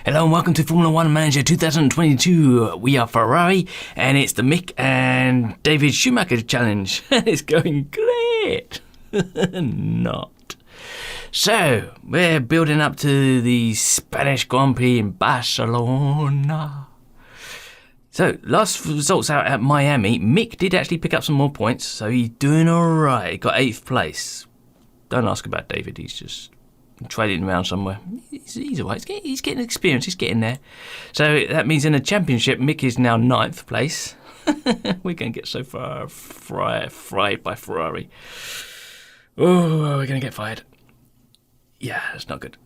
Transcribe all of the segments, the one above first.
Hello and welcome to Formula One Manager 2022. We are Ferrari and it's the Mick and David Schumacher challenge. It's going great. Not. So, we're building up to the Spanish Grand Prix in Barcelona. So, last results out at Miami. Mick did actually pick up some more points, so he's doing alright. He got 8th place. Don't ask about David, he's just trading around somewhere. He's alright, he's getting experience, he's getting there. So that means in the championship, Mick is now 9th place. We're going to get so far fried by Ferrari. Oh, we're going to get fired. Yeah, that's not good.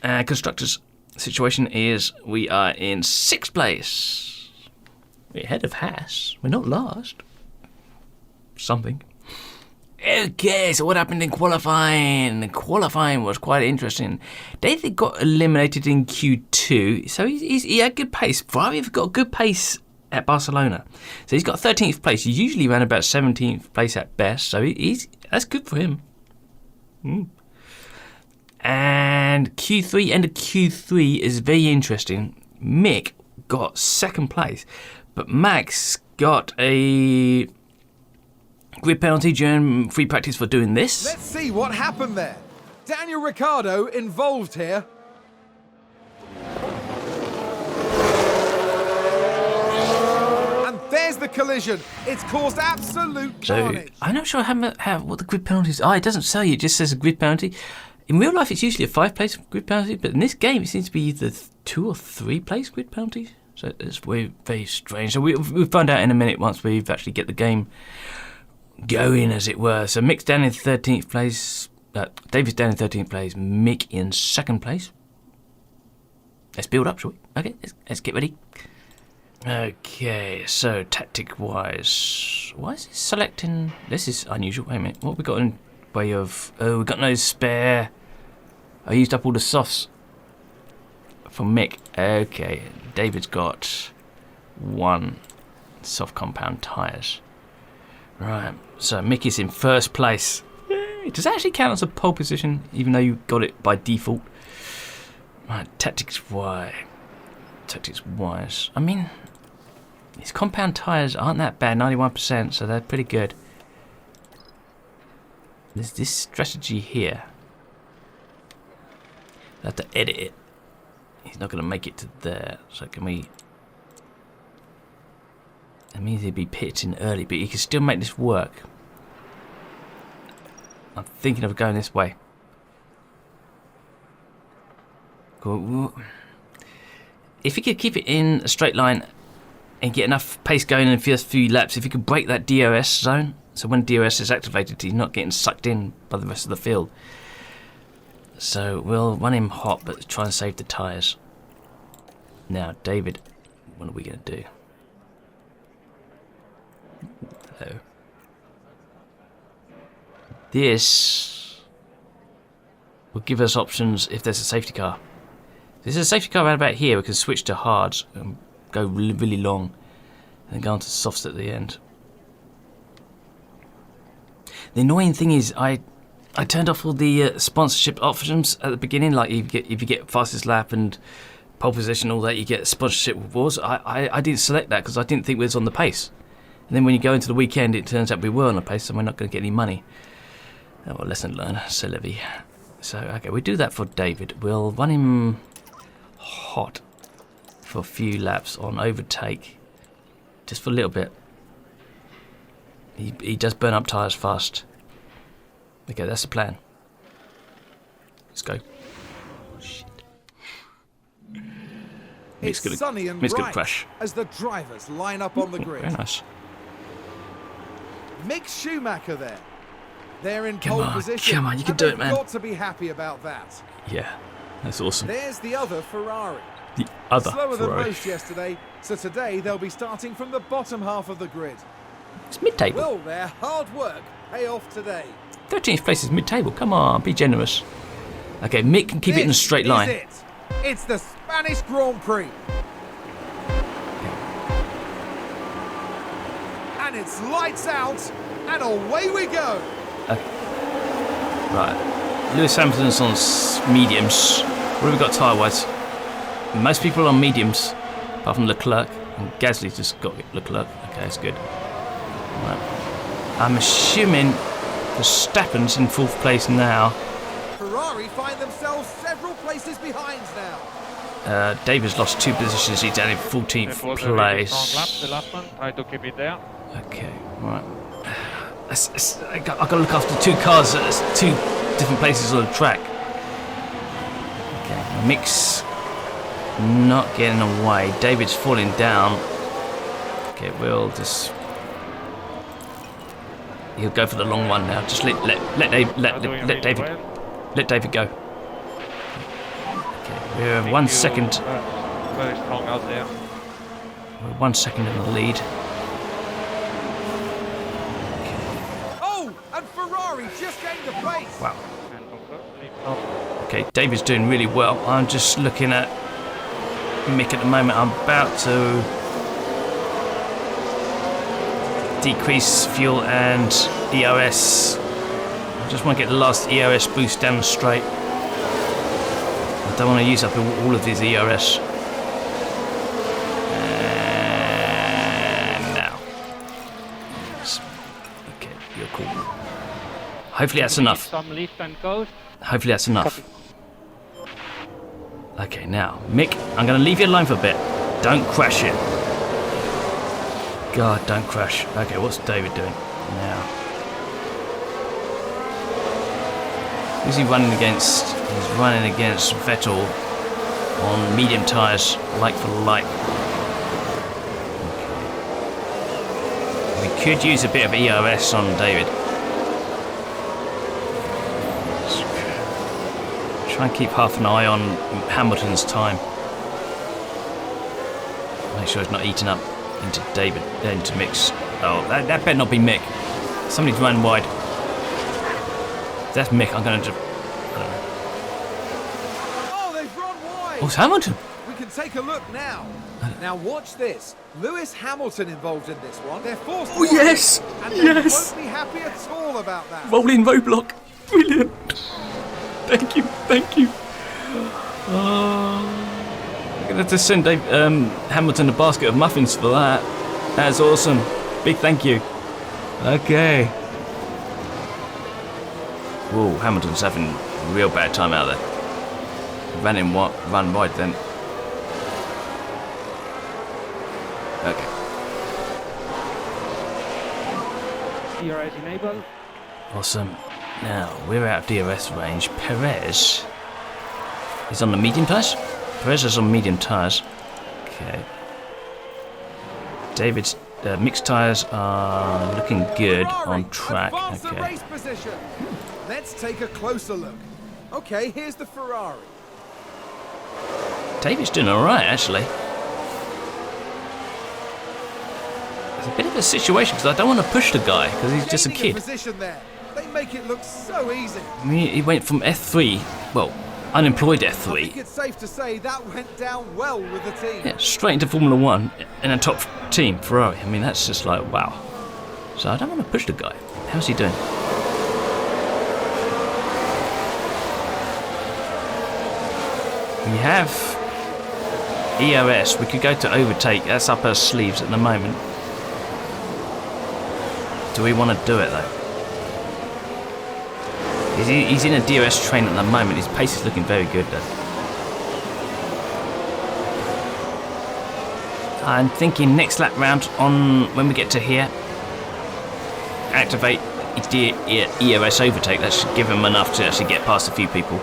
Constructors situation is we are in 6th place. We're ahead of Haas. We're not last. Something. Okay, so what happened in qualifying? Qualifying was quite interesting. David got eliminated in Q2, so he had good pace. Ferrari have got good pace at Barcelona. So he's got 13th place. He usually ran about 17th place at best, so that's good for him. And Q3, end of Q3 is very interesting. Mick got 2nd place, but Max got a grid penalty during free practice for doing this. Let's see what happened there. Daniel Ricciardo involved here. And there's the collision. It's caused absolute carnage. So, I'm not sure what the grid penalties are. It doesn't say, it just says a grid penalty. In real life, it's usually a 5-place grid penalty, but in this game, it seems to be either 2 or 3-place grid penalties. So it's very, very strange. So we'll find out in a minute once we've actually get the game going, as it were. So Mick's down in 13th place. David's down in 13th place. Mick in 2nd place. Let's build up, shall we? Okay, let's get ready. Okay, so tactic-wise, why is it selecting? This is unusual. Wait a minute. What have we got in way of? Oh, we've got no spare. I used up all the softs for Mick. Okay, David's got 1 soft compound tyres. Right, so Mick is in 1st place. Does that actually count as a pole position, even though you got it by default? Right, tactics-wise, I mean, these compound tyres aren't that bad, 91%, so they're pretty good. There's this strategy here. I have to edit it. He's not going to make it to there, so can we? That means he'd be pitching early, but he can still make this work. I'm thinking of going this way. If he could keep it in a straight line and get enough pace going in the first few laps, if he could break that DRS zone, so when DRS is activated, he's not getting sucked in by the rest of the field. So we'll run him hot, but try and save the tyres. Now, David, what are we going to do? Hello. This will give us options if there's a safety car. If there's a safety car right about here, we can switch to hards and go really, really long and then go on to softs at the end. The annoying thing is I turned off all the sponsorship options at the beginning, like if you get fastest lap and pole position, all that, you get sponsorship rewards. I didn't select that because I didn't think we was on the pace. And then when you go into the weekend, it turns out we were on the pace, so we're not going to get any money. Oh, well, lesson learned, c'est la vie. So, okay, we do that for David. We'll run him hot for a few laps on overtake, just for a little bit. He does burn up tyres fast. Okay, that's the plan. Let's go. Oh, shit. It's sunny and bright crash as the drivers line up on the grid. Very nice. Mick Schumacher there. They're in pole position. Come on, you can do it, man. They've got to be happy about that. Yeah, that's awesome. There's the other Ferrari. The other Slower Ferrari. than most yesterday, so today they'll be starting from the bottom half of the grid. It's mid-table. Will their hard work pay off today? 13th place is mid-table. Come on, be generous. Okay, Mick can keep it in a straight line. This is it. It's the Spanish Grand Prix. And it's lights out, and away we go. Right. Lewis Hamilton's on mediums. What have we got tyre-wise? most people are on mediums, apart from Leclerc. And Gasly's just got Leclerc. Okay, that's good. Right. I'm assuming Verstappen's in 4th place now. Ferrari find themselves several places behind now. David's lost 2 positions. He's down in 14th place. Lap, the last one. Try to keep it there. Okay, right. I've got to look after 2 cars at 2 different places on the track. Okay, Mick's not getting away. David's falling down. Okay, we'll just... He'll go for the long one now. Just let David go. Okay, we're 1 second. Very strong out there. We're 1 second in the lead. Oh, and Ferrari just gained a place. Wow. And Okay, David's doing really well. I'm just looking at Mick at the moment. I'm about to decrease fuel and EOS. I just want to get the last EOS boost down the straight. I don't want to use up all of these EOS. And now. Okay, you're cool. Hopefully that's enough. Some lift and coast. Hopefully that's enough. Okay, now, Mick, I'm going to leave you alone for a bit. Don't crash it. God, don't crash. Okay, what's David doing now? Who's he running against? He's running against Vettel on medium tyres, like for like. Okay. We could use a bit of EOS on David. Try and keep half an eye on Hamilton's time. Make sure it's not eaten up into David, into Mick's. Oh, that better not be Mick. Somebody's run wide. If that's Mick, I'm going to... Oh, they've run wide. Oh, it's Hamilton. We can take a look now. Now watch this. Lewis Hamilton involved in this one. They're forced to Oh, yes. and they Yes. won't be happy at all about that. Rolling roadblock. Brilliant. Thank you. Thank you. I'm going to have to send Hamilton a basket of muffins for that. That's awesome. Big thank you. Okay. Whoa, Hamilton's having a real bad time out there. Run wide then. Okay. DRS enabled. Awesome. Now, we're out of DRS range. Perez is on the medium tyres. Perez is on medium tyres. Okay. David's mixed tyres are looking good on track. Advance the Okay. race position. Let's take a closer look. Okay, here's the Ferrari. David's doing alright, actually. It's a bit of a situation because I don't want to push the guy because he's just a Gaining kid. position there. They make it look so easy. I mean, he went from F3, well, unemployed I think F3, it's safe to say that went down well with the team. yeah, straight into Formula 1 in a top team, Ferrari. I mean, that's just like, wow. So I don't want to push the guy. How's he doing? We have EOS. We could go to overtake. That's up our sleeves at the moment. Do we want to do it, though? He's in a DRS train at the moment. His pace is looking very good, though. I'm thinking next lap round on when we get to here, activate EOS overtake. That should give him enough to actually get past a few people.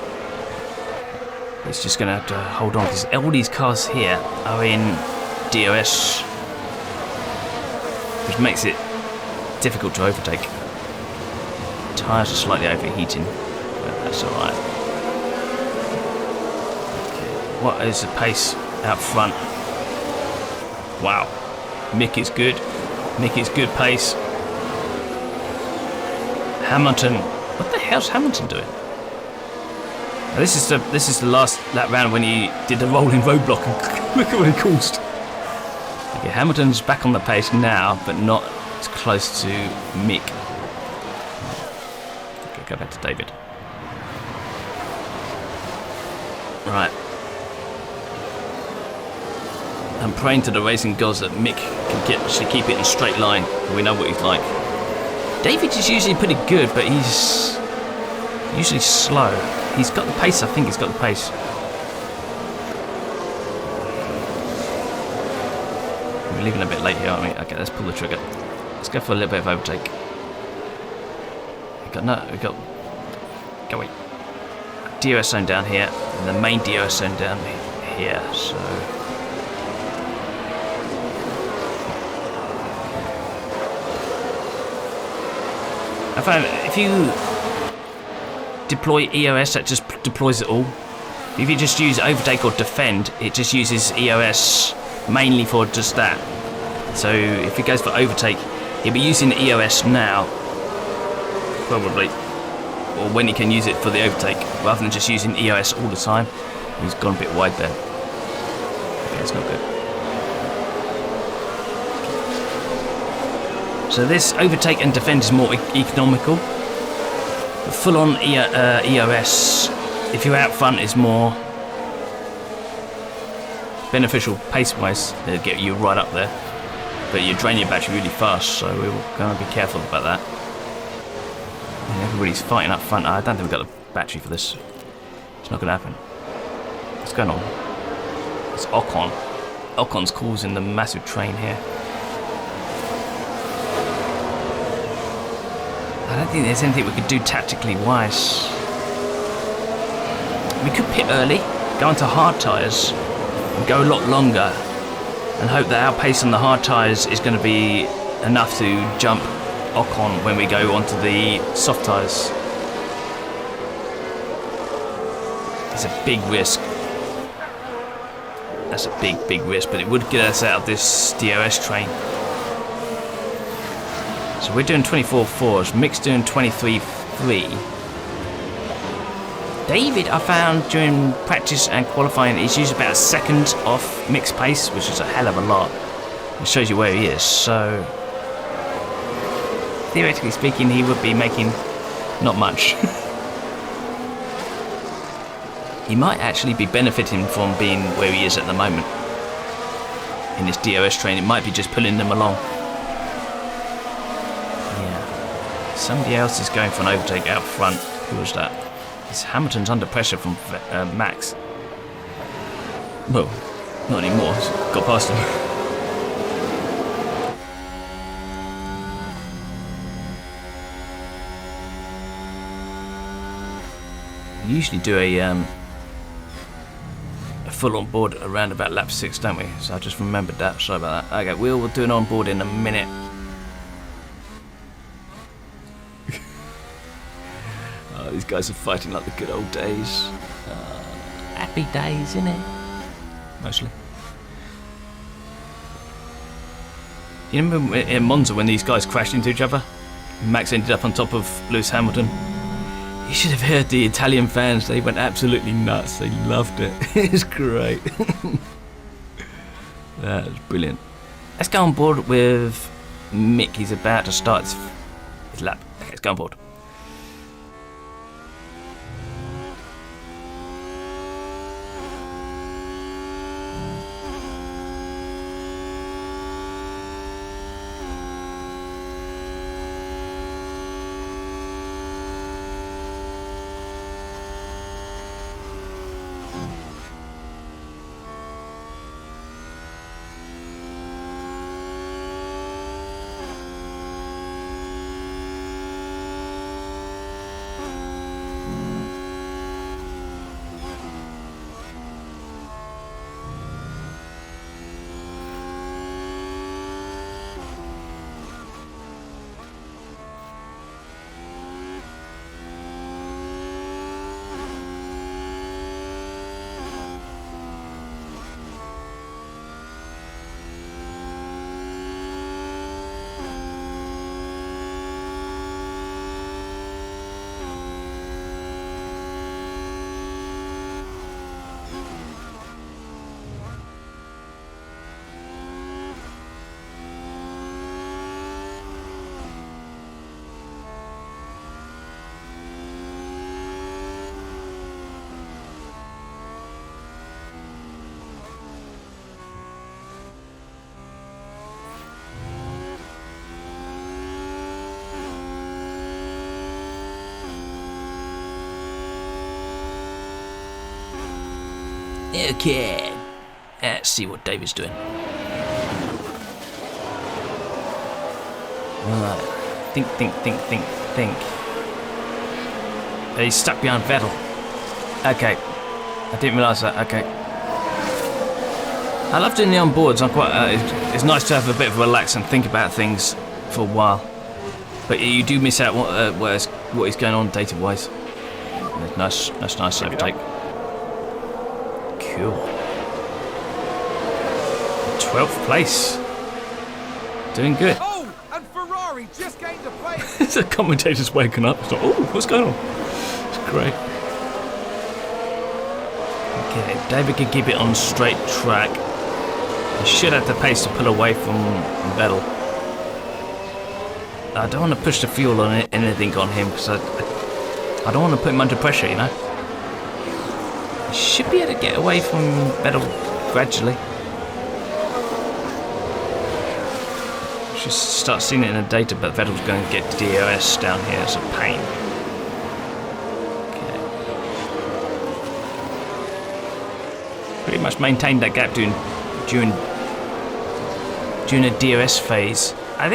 He's just going to have to hold on because all these cars here are in DRS, which makes it difficult to overtake. Tyres are slightly overheating, but that's alright. Okay. What is the pace out front? Wow. Mick is good. Mick is good pace. Hamilton. What the hell's Hamilton doing? Now, this is the last lap round when he did the rolling roadblock and look at what he caused. Okay, Hamilton's back on the pace now, but not as close to Mick. Okay, go back to David. Right. I'm praying to the racing gods that Mick can actually keep it in a straight line. We know what he's like. David is usually pretty good, but he's usually slow. He's got the pace, I think he's got the pace. We're leaving a bit late here, aren't we? Okay, let's pull the trigger. Let's go for a little bit of overtake. We got go DRS zone down here, and the main DRS zone down here, so... I found if you deploy EOS, that just deploys it all. If you just use overtake or defend, it just uses EOS mainly for just that. So if it goes for overtake, he'll be using EOS now, probably, or when he can use it for the overtake, rather than just using EOS all the time. He's gone a bit wide there. Okay, it's not good. So this overtake and defend is more economical. The full-on EOS, if you're out front, is more beneficial pace-wise. It'll get you right up there, but you drain your battery really fast. So we're going to be careful about that. And everybody's fighting up front. I don't think we've got the battery for this. It's not going to happen. What's going on? It's Ocon. Ocon's causing the massive train here. I don't think there's anything we could do tactically wise. We could pit early, go into hard tyres, and go a lot longer, and hope that our pace on the hard tyres is going to be enough to jump Ocon when we go onto the soft tyres. It's a big risk. That's a big risk, but it would get us out of this DRS train. So we're doing 24.4s, Mick's doing 23.3. David, I found during practice and qualifying, he's used about a second off Mick's pace, which is a hell of a lot. It shows you where he is, so theoretically speaking, he would be making not much. He might actually be benefiting from being where he is at the moment. In this DRS train, it might be just pulling them along. Somebody else is going for an overtake out front. Who was that? It's Hamilton's under pressure from Max. Well, not anymore. He's got past him. We usually do a full on board around about lap 6, don't we? So I just remembered that. Sorry about that. Okay, we'll do an on board in a minute. These guys are fighting like the good old days. Happy days, innit? Mostly. You remember in Monza when these guys crashed into each other? Max ended up on top of Lewis Hamilton. You should have heard the Italian fans. They went absolutely nuts. They loved it. It's great. That was brilliant. Let's go on board with Mick. He's about to start his lap. Okay, let's go on board. Okay. Let's see what David's doing. Right. Think. He's stuck behind Vettel. Okay. I didn't realise that. Okay. I love doing the onboards. I'm quite. It's nice to have a bit of a relax and think about things for a while. But you do miss out what is going on data-wise. Nice overtake. Cool. 12th place. Doing good. Oh, and Ferrari just gained a place. The commentator's waking up. It's like, oh, what's going on? It's great. Okay, David can keep it on straight track. He should have the pace to pull away from Vettel. I don't want to push the fuel on anything on him because I don't want to put him under pressure, you know. He should be able to get away from Vettel gradually. Should start seeing it in the data, but Vettel's going to get DRS down here. It's a pain. Okay. Pretty much maintained that gap during the DRS phase. I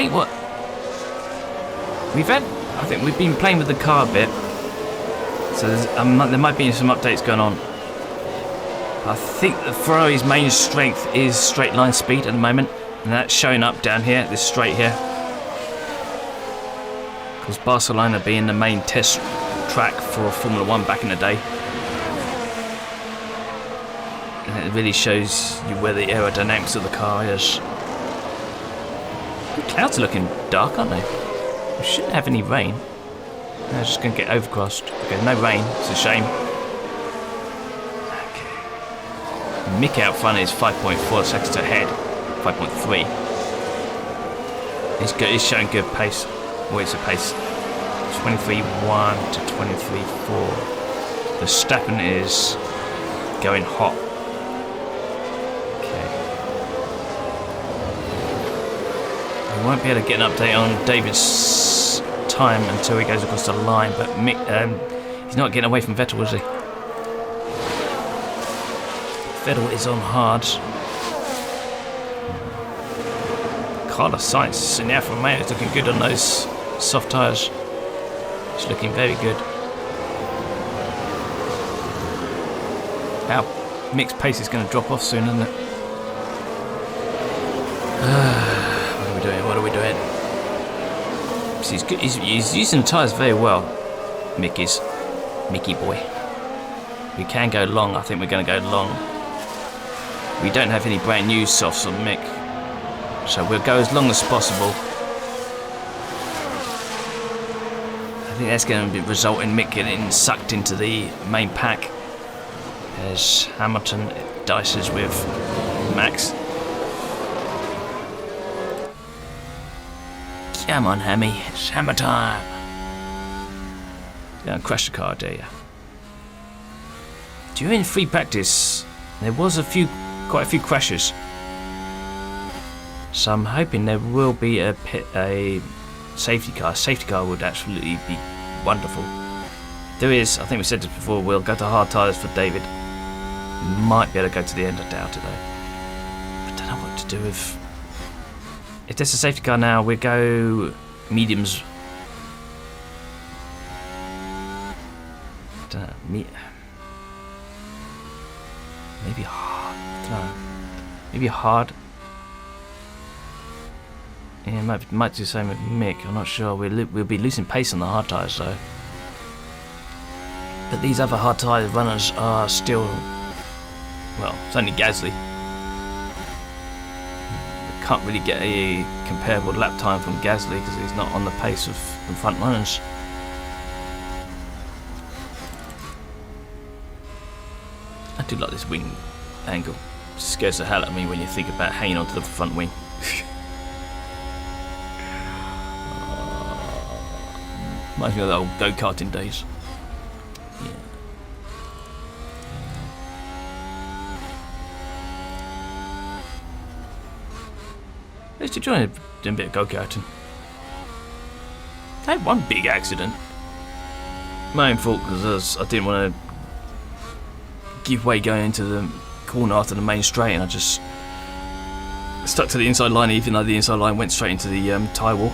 think we've been playing with the car a bit, so there might be some updates going on. I think the Ferrari's main strength is straight line speed at the moment, and that's showing up down here, this straight here. Because Barcelona being the main test track for Formula 1 back in the day. And it really shows you where the aerodynamics of the car is. The clouds are looking dark, aren't they? We shouldn't have any rain. They're just going to get overcast. Okay, no rain. It's a shame. Okay. Mick out front is 5.4 seconds ahead. 5.3. He's good. He's showing good pace. What is the pace? 23.1 to 23.4. Verstappen is going hot. We won't be able to get an update on David's time until he goes across the line, but Mick, he's not getting away from Vettel, is he? Vettel is on hard. Carlos Sainz in the Alfa Romeo is looking good on those soft tyres. He's looking very good. Now, Mick's pace is going to drop off soon, isn't it? What are we doing? He's using the tyres very well. Mickey boy. We can go long. I think we're going to go long. We don't have any brand new softs on Mick, so we'll go as long as possible. I think that's going to result in Mick getting sucked into the main pack as Hamilton dices with Max. Come on, Hammy, it's hammer time. Don't crash the car, do you? During free practice, there was quite a few crashes. So I'm hoping there will be a safety car. A safety car would absolutely be wonderful. There is, I think we said this before, we'll go to hard tyres for David. Might be able to go to the end, I doubt it though. I don't know what to do with... If there's a safety car now, we go mediums. Don't know, maybe hard. I don't know. Maybe hard. Yeah, might do the same with Mick. I'm not sure. We'll be losing pace on the hard tyres though. But these other hard tyre runners are still. Well, it's only Gasly. Can't really get a comparable lap time from Gasly because he's not on the pace of the front runners. I do like this wing angle. It scares the hell out of me when you think about hanging onto the front wing. Reminds me of the old go-karting days. Yeah. I used to try and do a bit of go-karting. I had one big accident. My own fault because I didn't want to give way going into the corner after the main straight, and I just stuck to the inside line, even though the inside line went straight into the tyre wall.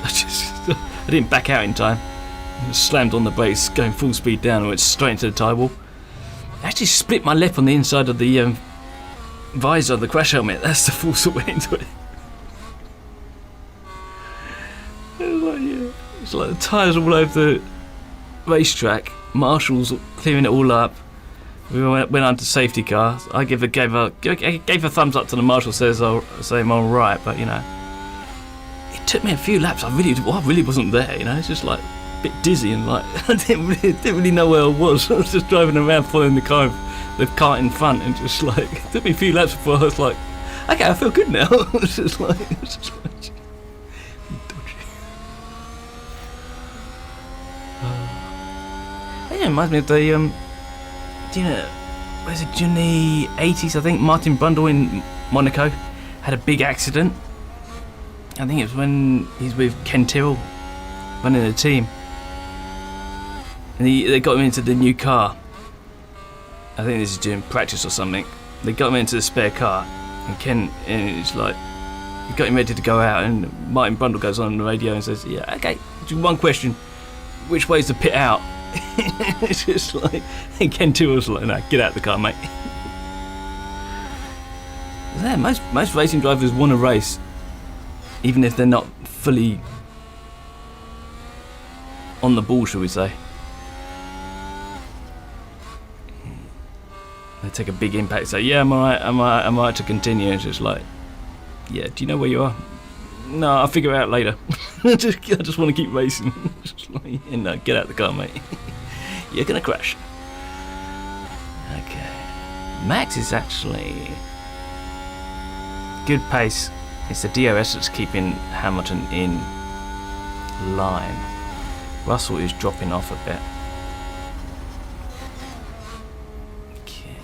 I didn't back out in time. I just slammed on the brakes, going full speed down, and went straight into the tyre wall. I actually split my lip on the inside of the visor of the crash helmet. That's the force that went into it. It's like the tyres all over the racetrack. Marshall's clearing it all up. We went onto safety car. I gave a thumbs up to the marshal, saying I'm all right, but you know, it took me a few laps. I really wasn't there. You know, it's just like a bit dizzy and like I didn't really know where I was. I was just driving around following the car in front, and just like it took me a few laps before I was like, okay, I feel good now. It's just like dodgy. It reminds me of the was it in the 80s? I think Martin Brundle in Monaco had a big accident. I think it was when he's with Ken Tyrrell running the team, and they got him into the new car. I think this is during practice or something. They got him into the spare car, and it's like he got him ready to go out, and Martin Brundle goes on the radio and says, "Yeah, okay, just one question: which way's the pit out?" It's just like, and Ken Tyrrell's like, "No, get out of the car, mate." Yeah, most racing drivers want to race, even if they're not fully on the ball, shall we say. They take a big impact, say, "Yeah, I'm alright to continue." It's just like, yeah, do you know where you are? No, I'll figure it out later. I just want to keep racing. Just like, no, get out of the car, mate. You're gonna crash. Okay. Max is actually good pace. It's the DRS that's keeping Hamilton in line. Russell is dropping off a bit. Okay.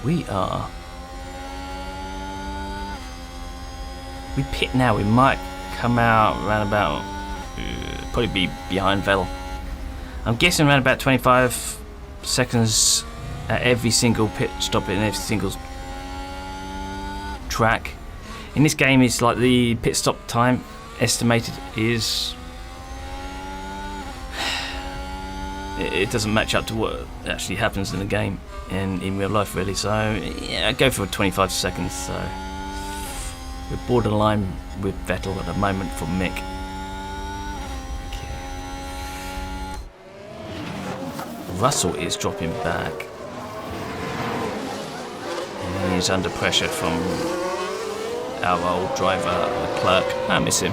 We pit now. We might come out around about probably be behind Vettel. I'm guessing around about 25 seconds at every single pit stop in every single track. In this game, it's like the pit stop time estimated is it doesn't match up to what actually happens in the game and in real life, really. So yeah, I go for 25 seconds. So we're borderline with Vettel at the moment for Mick. Okay. Russell is dropping back. And he's under pressure from our old driver, Leclerc. I miss him.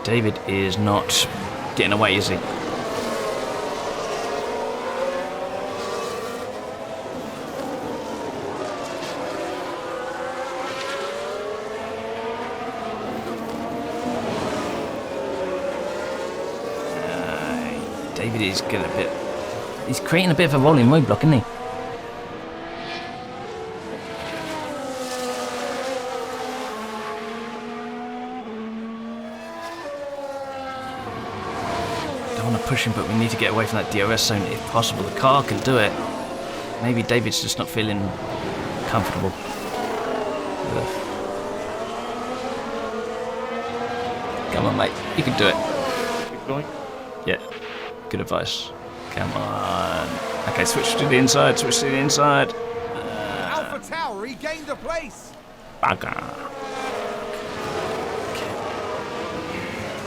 David is not getting away, is he? David is getting a bit... He's creating a bit of a rolling roadblock, isn't he? Don't want to push him, but we need to get away from that DRS zone if possible. The car can do it. Maybe David's just not feeling comfortable. Ugh. Come on, mate. You can do it. Keep going. Yeah. Good advice. Come on. Okay, switch to the inside. Switch to the inside. Alpha Tower regained a place. Bugger.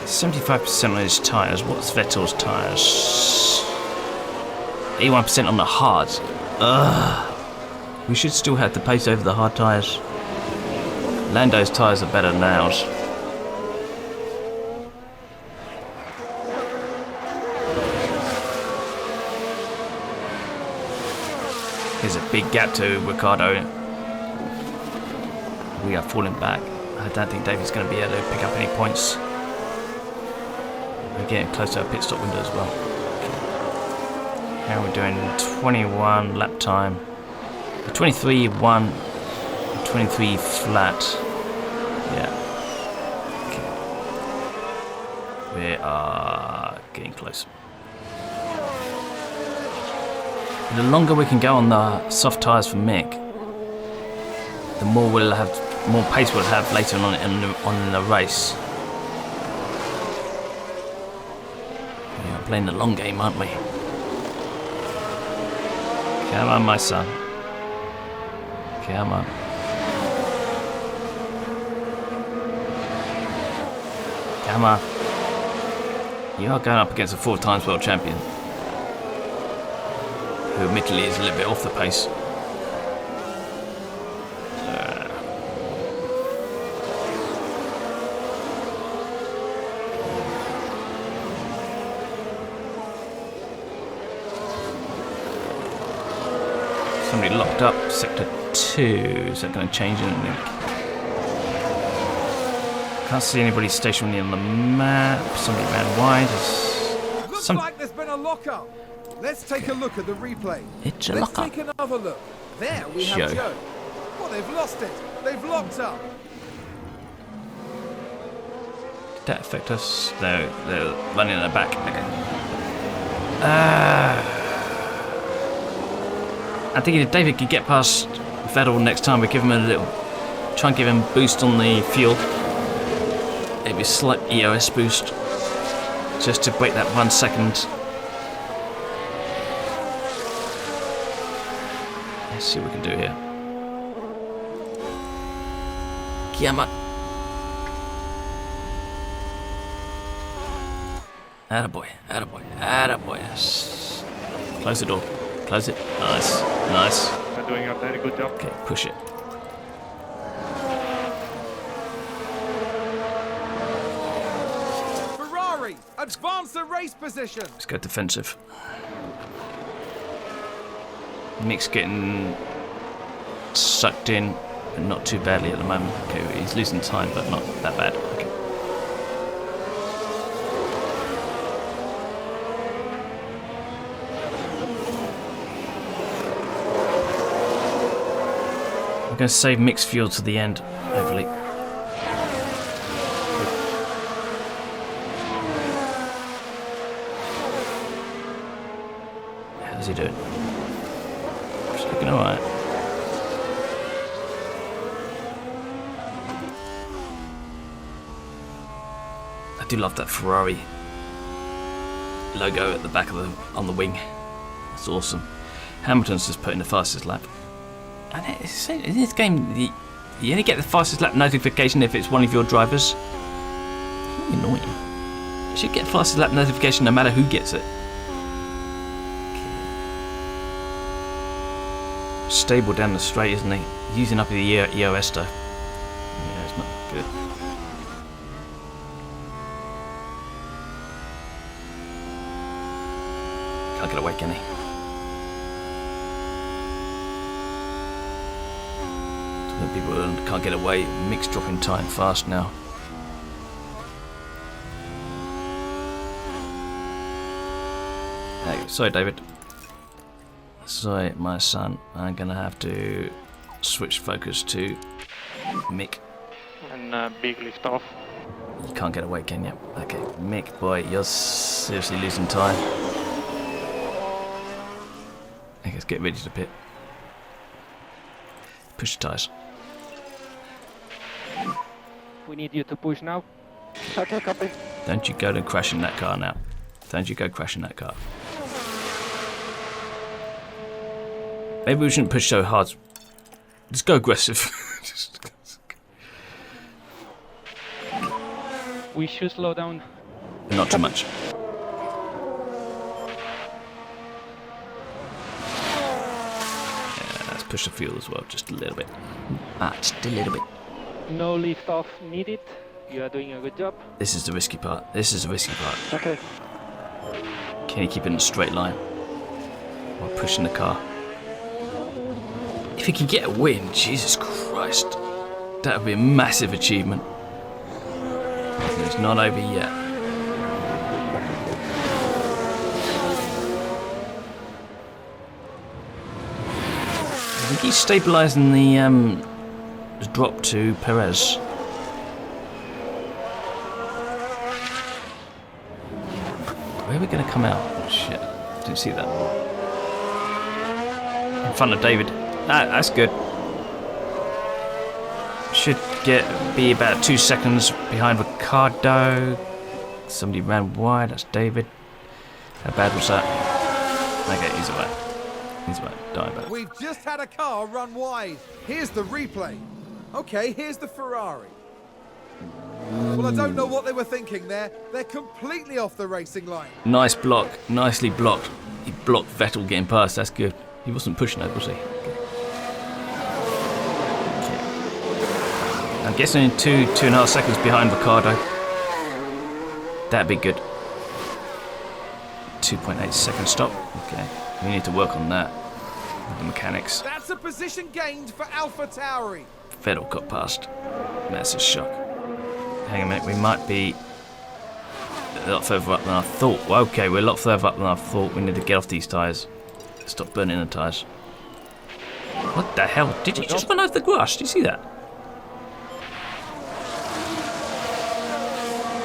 75% on his tyres. What's Vettel's tyres? 81% on the hards. Ugh. We should still have the pace over the hard tyres. Lando's tyres are better than ours. There's a big gap to Ricciardo. We are falling back. I don't think David's going to be able to pick up any points. We're getting close to our pit stop window as well. How are we doing? 21 lap time. 23.1, 23 flat. Yeah. Okay. We are getting close. The longer we can go on the soft tyres for Mick, the more pace we'll have later on in the race. We're playing the long game, aren't we? Come on, my son. Come on. Come on. You are going up against a 4 times world champion, who admittedly is a little bit off the pace. Somebody locked up sector 2. Is that going to change anything? Can't see anybody stationed on the map. Somebody ran wide. Looks like there's been a lockup. Let's take a look at the replay. It's a Let's lockup. take another look. There we have Joe. Well, they've lost it. They've locked up. Did that affect us? No, they're running in the back. Okay. I think if David could get past Vettel next time, we give him a little, try and give him a boost on the fuel. Maybe a slight EOS boost, just to break that 1 second. Let's see what we can do here. Come on. Attaboy, attaboy, attaboy. Yes. Close the door. Close it. Nice. Nice. They're doing a very good job. Okay, push it. Ferrari, advance the race position. Let's go defensive. Mick's getting sucked in, but not too badly at the moment. Okay, he's losing time, but not that bad. Okay. I'm going to save Mick's fuel to the end, hopefully. How's he doing? He's looking alright. I do love that Ferrari logo at the back of on the wing. That's awesome. Hamilton's just put in the fastest lap. And in this game, you only get the fastest lap notification if it's one of your drivers. It's really annoying. You should get fastest lap notification no matter who gets it. Stable down the straight, isn't he? Using up the EOS stuff. Yeah, it's not good. Can't get away, can he? People can't get away. Mick's dropping time fast now. Hey, sorry, David. Sorry, my son. I'm gonna have to switch focus to Mick. And big lift off. You can't get away, can you? Okay, Mick, boy, you're seriously losing time. I guess get ready to pit. Push the tyres. We need you to push now. Okay, copy. Don't you go to crashing that car now. Don't you go crashing that car. Maybe we shouldn't push so hard. Just go aggressive. We should slow down. Not too much. Yeah, let's push the fuel as well, just a little bit. Just a little bit. No lift off needed. You are doing a good job. This is the risky part. This is the risky part. Okay. Can you keep it in a straight line while pushing the car? If he can get a win, Jesus Christ, that would be a massive achievement. It's not over yet. I think he's stabilising the drop to Perez. Where are we going to come out? Oh, shit, didn't see that. in front of David. That's good. Should be about 2 seconds behind Ricardo. Somebody ran wide. That's David. How bad was that? Okay, he's alright. He's about to die back. We've just had a car run wide. Here's the replay. Okay, here's the Ferrari. Well, I don't know what they were thinking there. They're completely off the racing line. Nice block. Nicely blocked. He blocked Vettel getting past. That's good. He wasn't pushing it, was he? Okay. I'm guessing 2.5 seconds behind Ricardo. That'd be good. 2.8 second stop. Okay. We need to work on that. With the mechanics. That's a position gained for AlphaTauri. Vettel got past. That's a shock. Hang on a minute, we might be a lot further up than I thought. Well, okay, we're a lot further up than I thought. We need to get off these tyres. Stop burning the tyres. What the hell? Did you just run over the grass? Did you see that?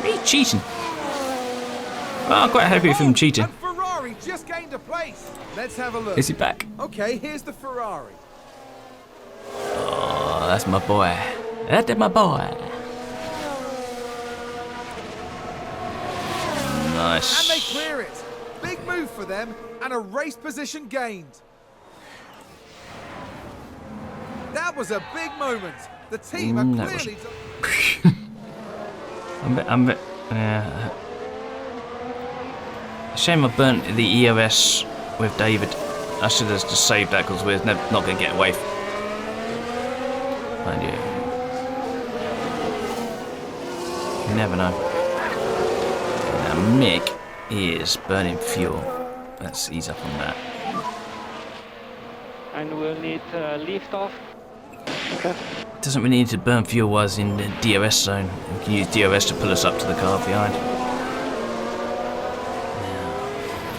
Are you cheating? Well, I'm quite happy with him cheating. And Ferrari just gained a place. Let's have a look. Is he back? Okay, here's the Ferrari. Oh, that's my boy. That's my boy. Nice. And they clear it. Big move for them and a race position gained. That was a big moment. The team are clearly... Yeah. Shame I burnt the EOS with David. I should have just saved that because we're not going to get away. Mind you. You never know. Now Mick is burning fuel. Let's ease up on that. And we'll need lift off. Okay. Doesn't really need to burn fuel while in the DRS zone. We can use DRS to pull us up to the car behind.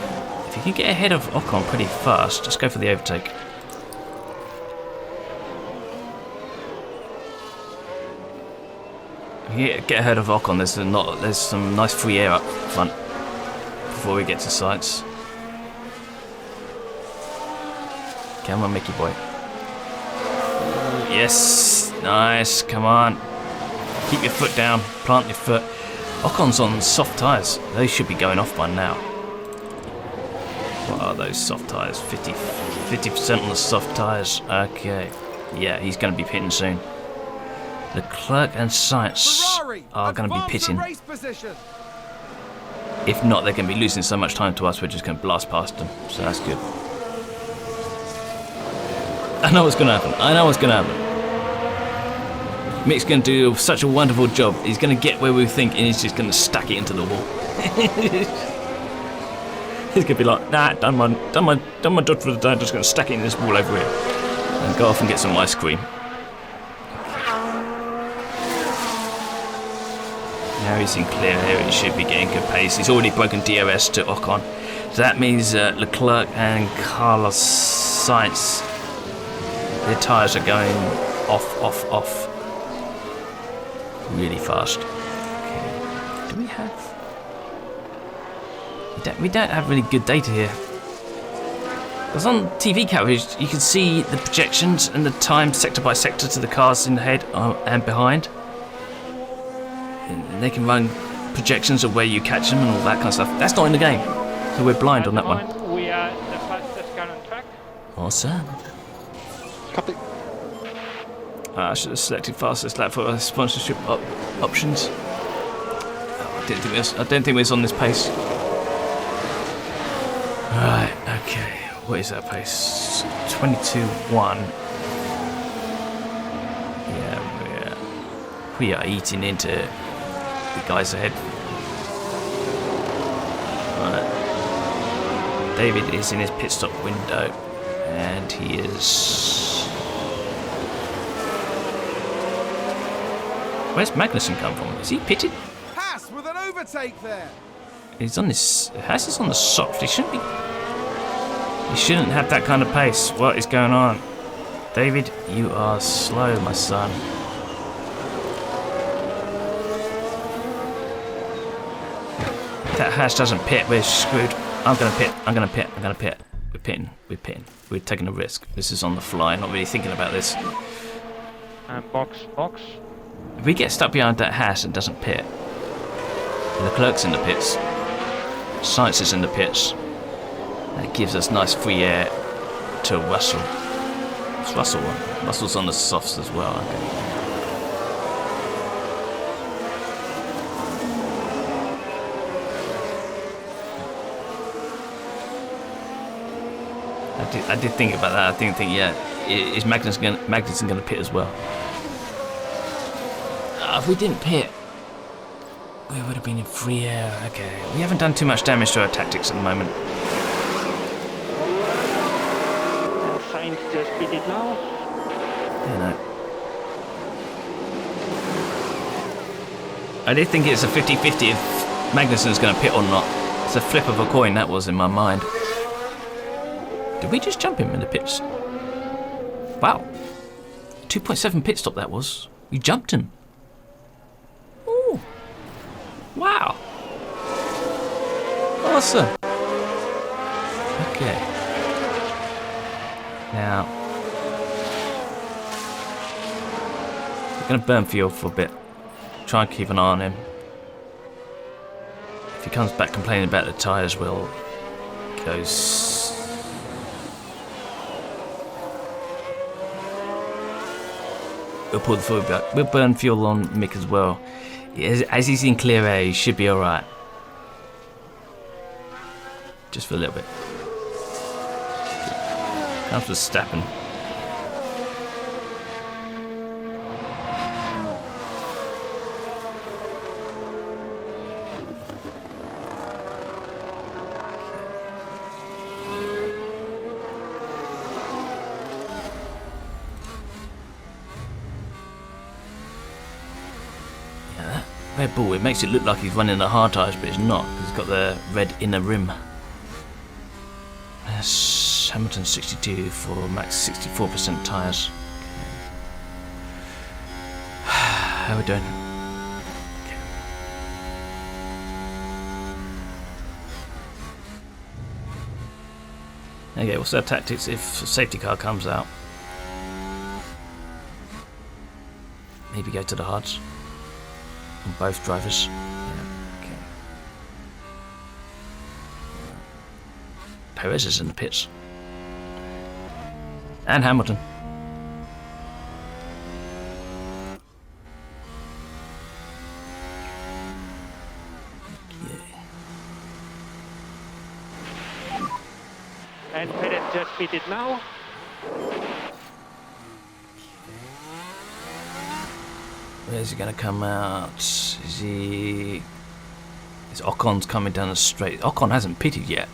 Now, if you can get ahead of Ocon pretty fast, just go for the overtake. If you get ahead of Ocon, there's some nice free air up front before we get to sights. Come on, Mickey boy. Yes, nice, come on. Keep your foot down, plant your foot. Ocon's on soft tyres. They should be going off by now. What are those soft tyres? 50% on the soft tyres. Okay. Yeah, he's going to be pitting soon. Leclerc and Sainz are going to be pitting. If not, they're going to be losing so much time to us, we're just going to blast past them. So that's good. I know what's going to happen. I know what's going to happen. Mick's going to do such a wonderful job. He's going to get where we think, and he's just going to stack it into the wall. He's going to be like, nah, done my job for the day. I'm just going to stack it in this wall over here, and go off and get some ice cream. Now he's in clear here. He should be getting good pace. He's already broken DRS to Ocon, so that means Leclerc and Carlos Sainz, their tyres are going off. Really fast. Okay. Do we have... We don't have really good data here. Because on TV coverage, you can see the projections and the time sector by sector to the cars in the head and behind. And they can run projections of where you catch them and all that kind of stuff. That's not in the game. So we're blind on that one. We are the fastest car on track. Awesome. Copy. I should have selected fastest lap for sponsorship options. Oh, I didn't think it was on this pace. Right, okay. What is that pace? 22.1. Yeah, we are eating into the guys ahead. Right. David is in his pit stop window, and he is... Where's Magnussen come from? Is he pitted? Haas with an overtake there. He's on this. Haas is on the soft. He shouldn't be. He shouldn't have that kind of pace. What is going on? David, you are slow, my son. If that Haas doesn't pit, we're screwed. I'm gonna pit. We're pitting. We're pitting. We're taking a risk. This is on the fly. Not really thinking about this. And box. If we get stuck behind that Haas and doesn't pit, Leclerc's in the pits, Sainz is in the pits, that gives us nice free air to Russell. It's Russell one. Russell's on the softs as well. Okay. I did think about that. I didn't think, yeah, is Magnussen going to pit as well? If we didn't pit, we would have been in free air. Okay, we haven't done too much damage to our tactics at the moment. Sainz just pitted now. You know, I did think it's a 50-50 if Magnussen's going to pit or not. It's a flip of a coin, that was in my mind. Did we just jump him in the pits? Wow. 2.7 pit stop that was. We jumped him. Ooh. Wow. Awesome. Okay. Now, we're going to burn fuel for a bit. Try and keep an eye on him. If he comes back complaining about the tyres, we'll go... We'll pull the fuel back. We'll burn fuel on Mick as well. As he's in clear air, he should be alright. Just for a little bit. Comes with Verstappen. Red Bull, it makes it look like he's running the hard tyres, but it's not, because he's got the red inner rim. Yes, Hamilton 62 for Max 64% tyres. How are we doing? Okay, what's our tactics if a safety car comes out? Maybe go to the hards. On both drivers. Yeah, okay. Perez is in the pits. And Hamilton. Okay. And Perez just pitted now. Where's he going to come out? Is Ocon's coming down the straight? Ocon hasn't pitted yet.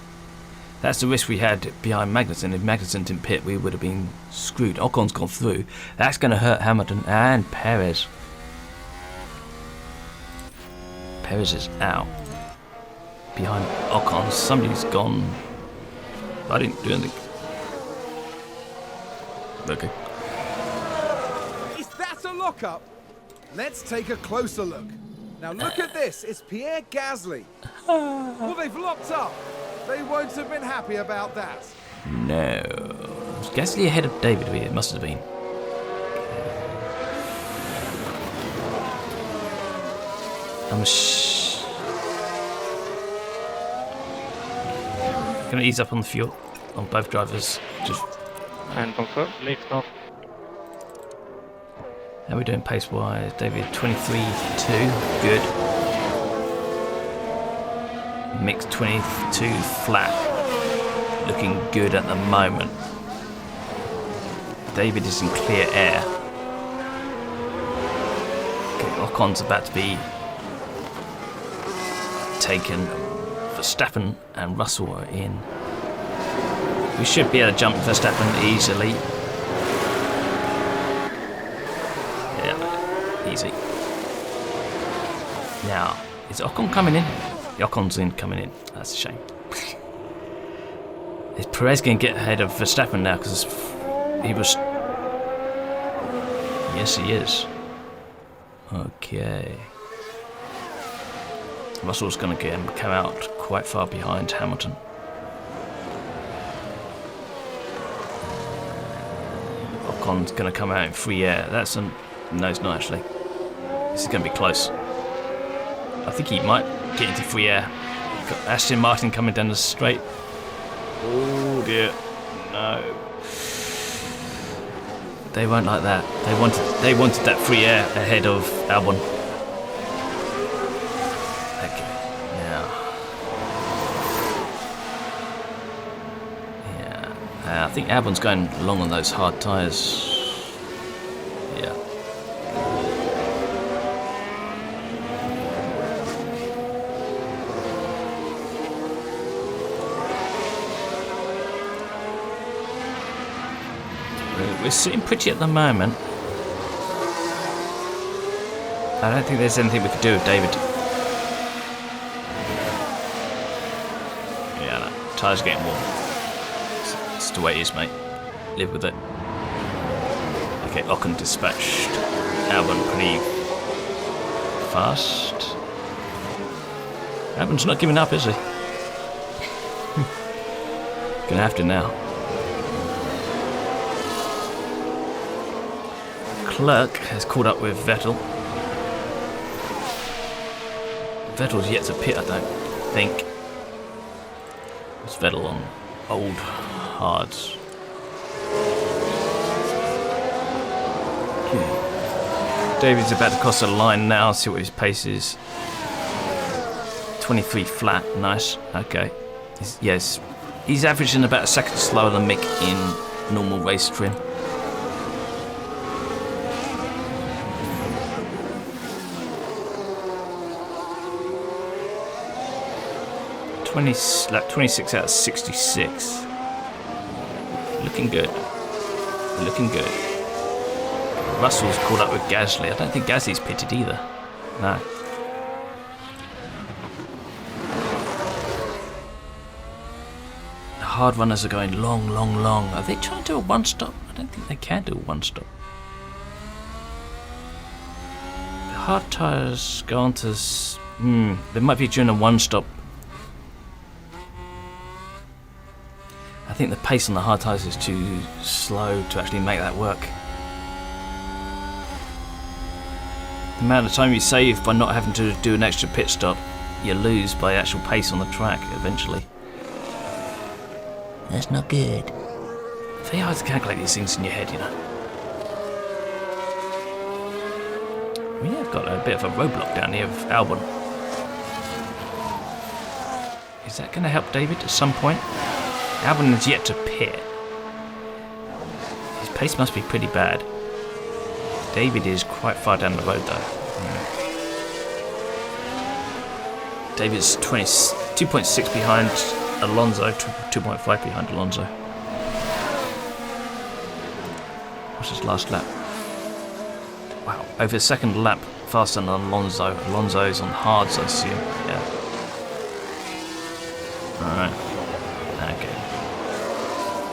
That's the risk we had behind Magnussen. If Magnussen didn't pit, we would have been screwed. Ocon's gone through. That's going to hurt Hamilton and Perez. Perez is out. Behind Ocon, somebody's gone. I didn't do anything. Okay. Is that a lock-up? Let's take a closer look. Now look at this, it's Pierre Gasly. Well, they've locked up. They won't have been happy about that. No. Was Gasly ahead of David? It must have been. Gonna ease up on the fuel on both drivers. Just. And confirm, lift off. How are we doing pace-wise? David, 23.2, good. Mix 22 flat, looking good at the moment. David is in clear air. Okay, Ocon's about to be taken. Verstappen and Russell are in. We should be able to jump Verstappen easily. Easy. Now, is Ocon coming in? The Ocon's coming in. That's a shame. Is Perez going to get ahead of Verstappen now? Because he was... Yes, he is. Okay. Russell's going to come out quite far behind Hamilton. Ocon's going to come out in free air. That's a... No, it's not actually. This is going to be close. I think he might get into free air. Got Aston Martin coming down the straight. Oh dear. No. They won't like that. They wanted that free air ahead of Albon. Okay. Yeah. I think Albon's going long on those hard tyres. Yeah. We're sitting pretty at the moment. I don't think there's anything we could do with David. Yeah, no. Tyres getting warm. It's the way it is, mate. Live with it. Okay, Ocon dispatched Albon pretty fast. Albon's not giving up, is he? Gonna have to now. Leclerc has caught up with Vettel. Vettel's yet to pit, I don't think. It's Vettel on old hards. Okay. David's about to cross the line now, see what his pace is. 23 flat, nice, okay. He's averaging about a second slower than Mick in normal race trim. 26 out of 66. Looking good. Looking good. Russell's caught up with Gasly. I don't think Gasly's pitted either. No. The hard runners are going long, long, long. Are they trying to do a one-stop? I don't think they can do a one-stop. The hard tyres go on to... they might be doing a one-stop. I think the pace on the hard tyres is too slow to actually make that work. The amount of time you save by not having to do an extra pit stop, you lose by actual pace on the track eventually. That's not good. Very hard to calculate these things in your head, you know. We have got a bit of a roadblock down here with Albon. Is that going to help David at some point? Albon is yet to pit. His pace must be pretty bad. David is quite far down the road though. David's 2.6 behind Alonso, 2.5 behind Alonso. What's his last lap? Wow, over a second lap faster than Alonso. Alonso's on hards, I assume. Yeah. Alright. Okay.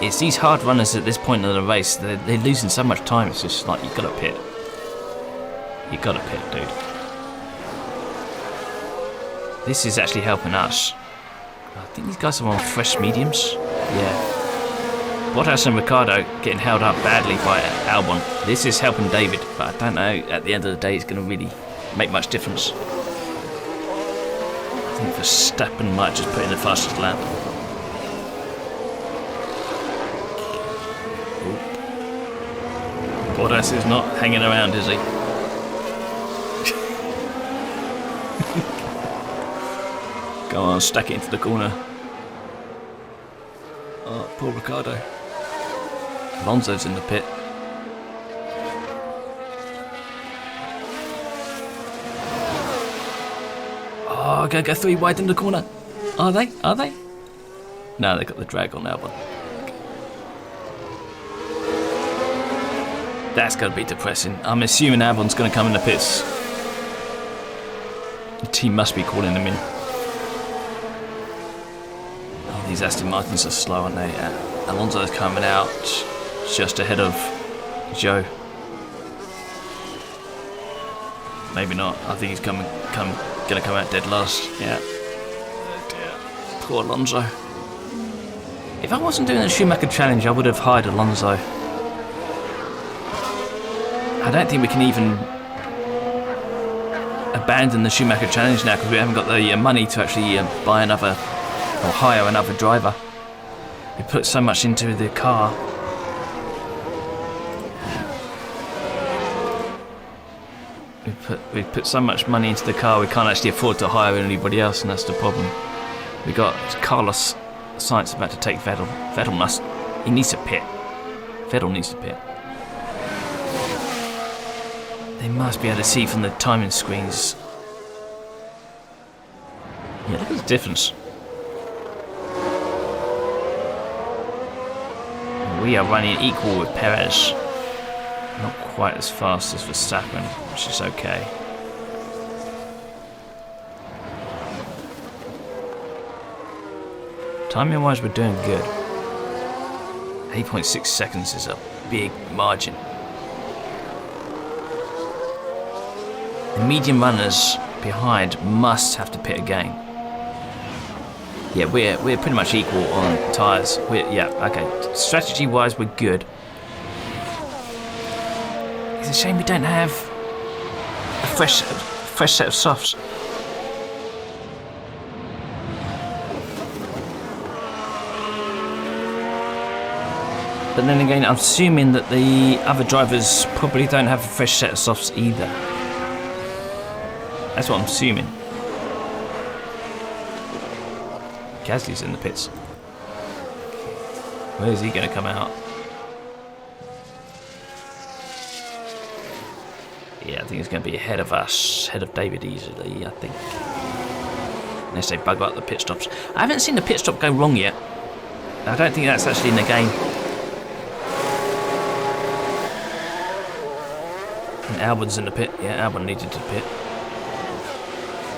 It's these hard runners at this point of the race, they're losing so much time, it's just like, you gotta pit. You gotta pit, dude. This is actually helping us. I think these guys are on fresh mediums. Yeah. Bottas and Ricciardo getting held up badly by Albon. This is helping David, but I don't know, at the end of the day, it's gonna really make much difference. I think Verstappen might just put in the fastest lap. Bottas is not hanging around, is he? Go on, stack it into the corner. Oh, poor Ricciardo. Alonso's in the pit. Oh, go 3 wide in the corner. Are they? Are they? No, they got the drag on Albon. That's going to be depressing. I'm assuming Albon's going to come in the pits. The team must be calling him in. Oh, these Aston Martins are slow, aren't they? Alonso's coming out just ahead of Joe. Maybe not. I think he's going to come out dead last. Yeah. Oh dear. Poor Alonso. If I wasn't doing the Schumacher challenge, I would have hired Alonso. I don't think we can even abandon the Schumacher Challenge now because we haven't got the money to actually buy another or hire another driver. We put so much into the car. We put so much money into the car we can't actually afford to hire anybody else, and that's the problem. We got Carlos Sainz about to take Vettel. He needs to pit. Vettel needs to pit. They must be able to see from the timing screens. Yeah, look at the difference. We are running equal with Perez. Not quite as fast as Verstappen, which is okay. Timing wise, we're doing good. 8.6 seconds is a big margin. The medium runners behind must have to pit again. Yeah, we're pretty much equal on tyres. Yeah, okay. Strategy wise, we're good. It's a shame we don't have a fresh set of softs. But then again, I'm assuming that the other drivers probably don't have a fresh set of softs either. That's what I'm assuming. Gasly's in the pits. Where is he going to come out? Yeah, I think he's going to be ahead of us, ahead of David easily, I think. Unless they bug up the pit stops. I haven't seen the pit stop go wrong yet. I don't think that's actually in the game. And Albon's in the pit. Yeah, Albon needed to pit.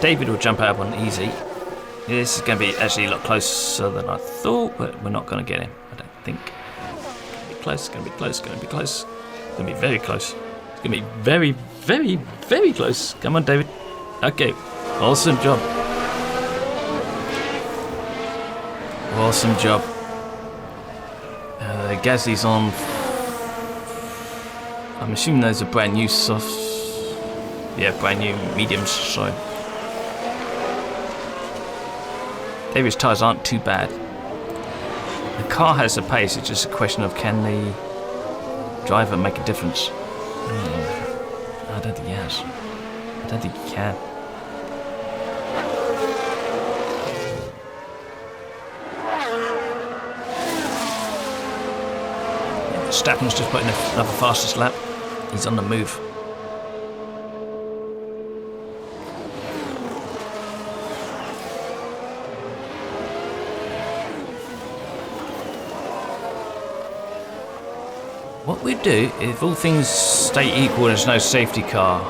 David will jump Albon easy. This is going to be actually a lot closer than I thought, but we're not going to get him, I don't think. It's going to be close, it's going to be close, it's going to be close. It's going to be very close. It's going to be very, very, very close. Come on, David. Okay. Awesome job. Awesome job. Gasly's on. I'm assuming those are brand new softs. Yeah, brand new mediums, sorry. David's tyres aren't too bad. The car has the pace, it's just a question of can the driver make a difference. I don't think he has. I don't think he can. Verstappen's just putting another fastest lap. He's on the move. What we do, if all things stay equal and there's no safety car,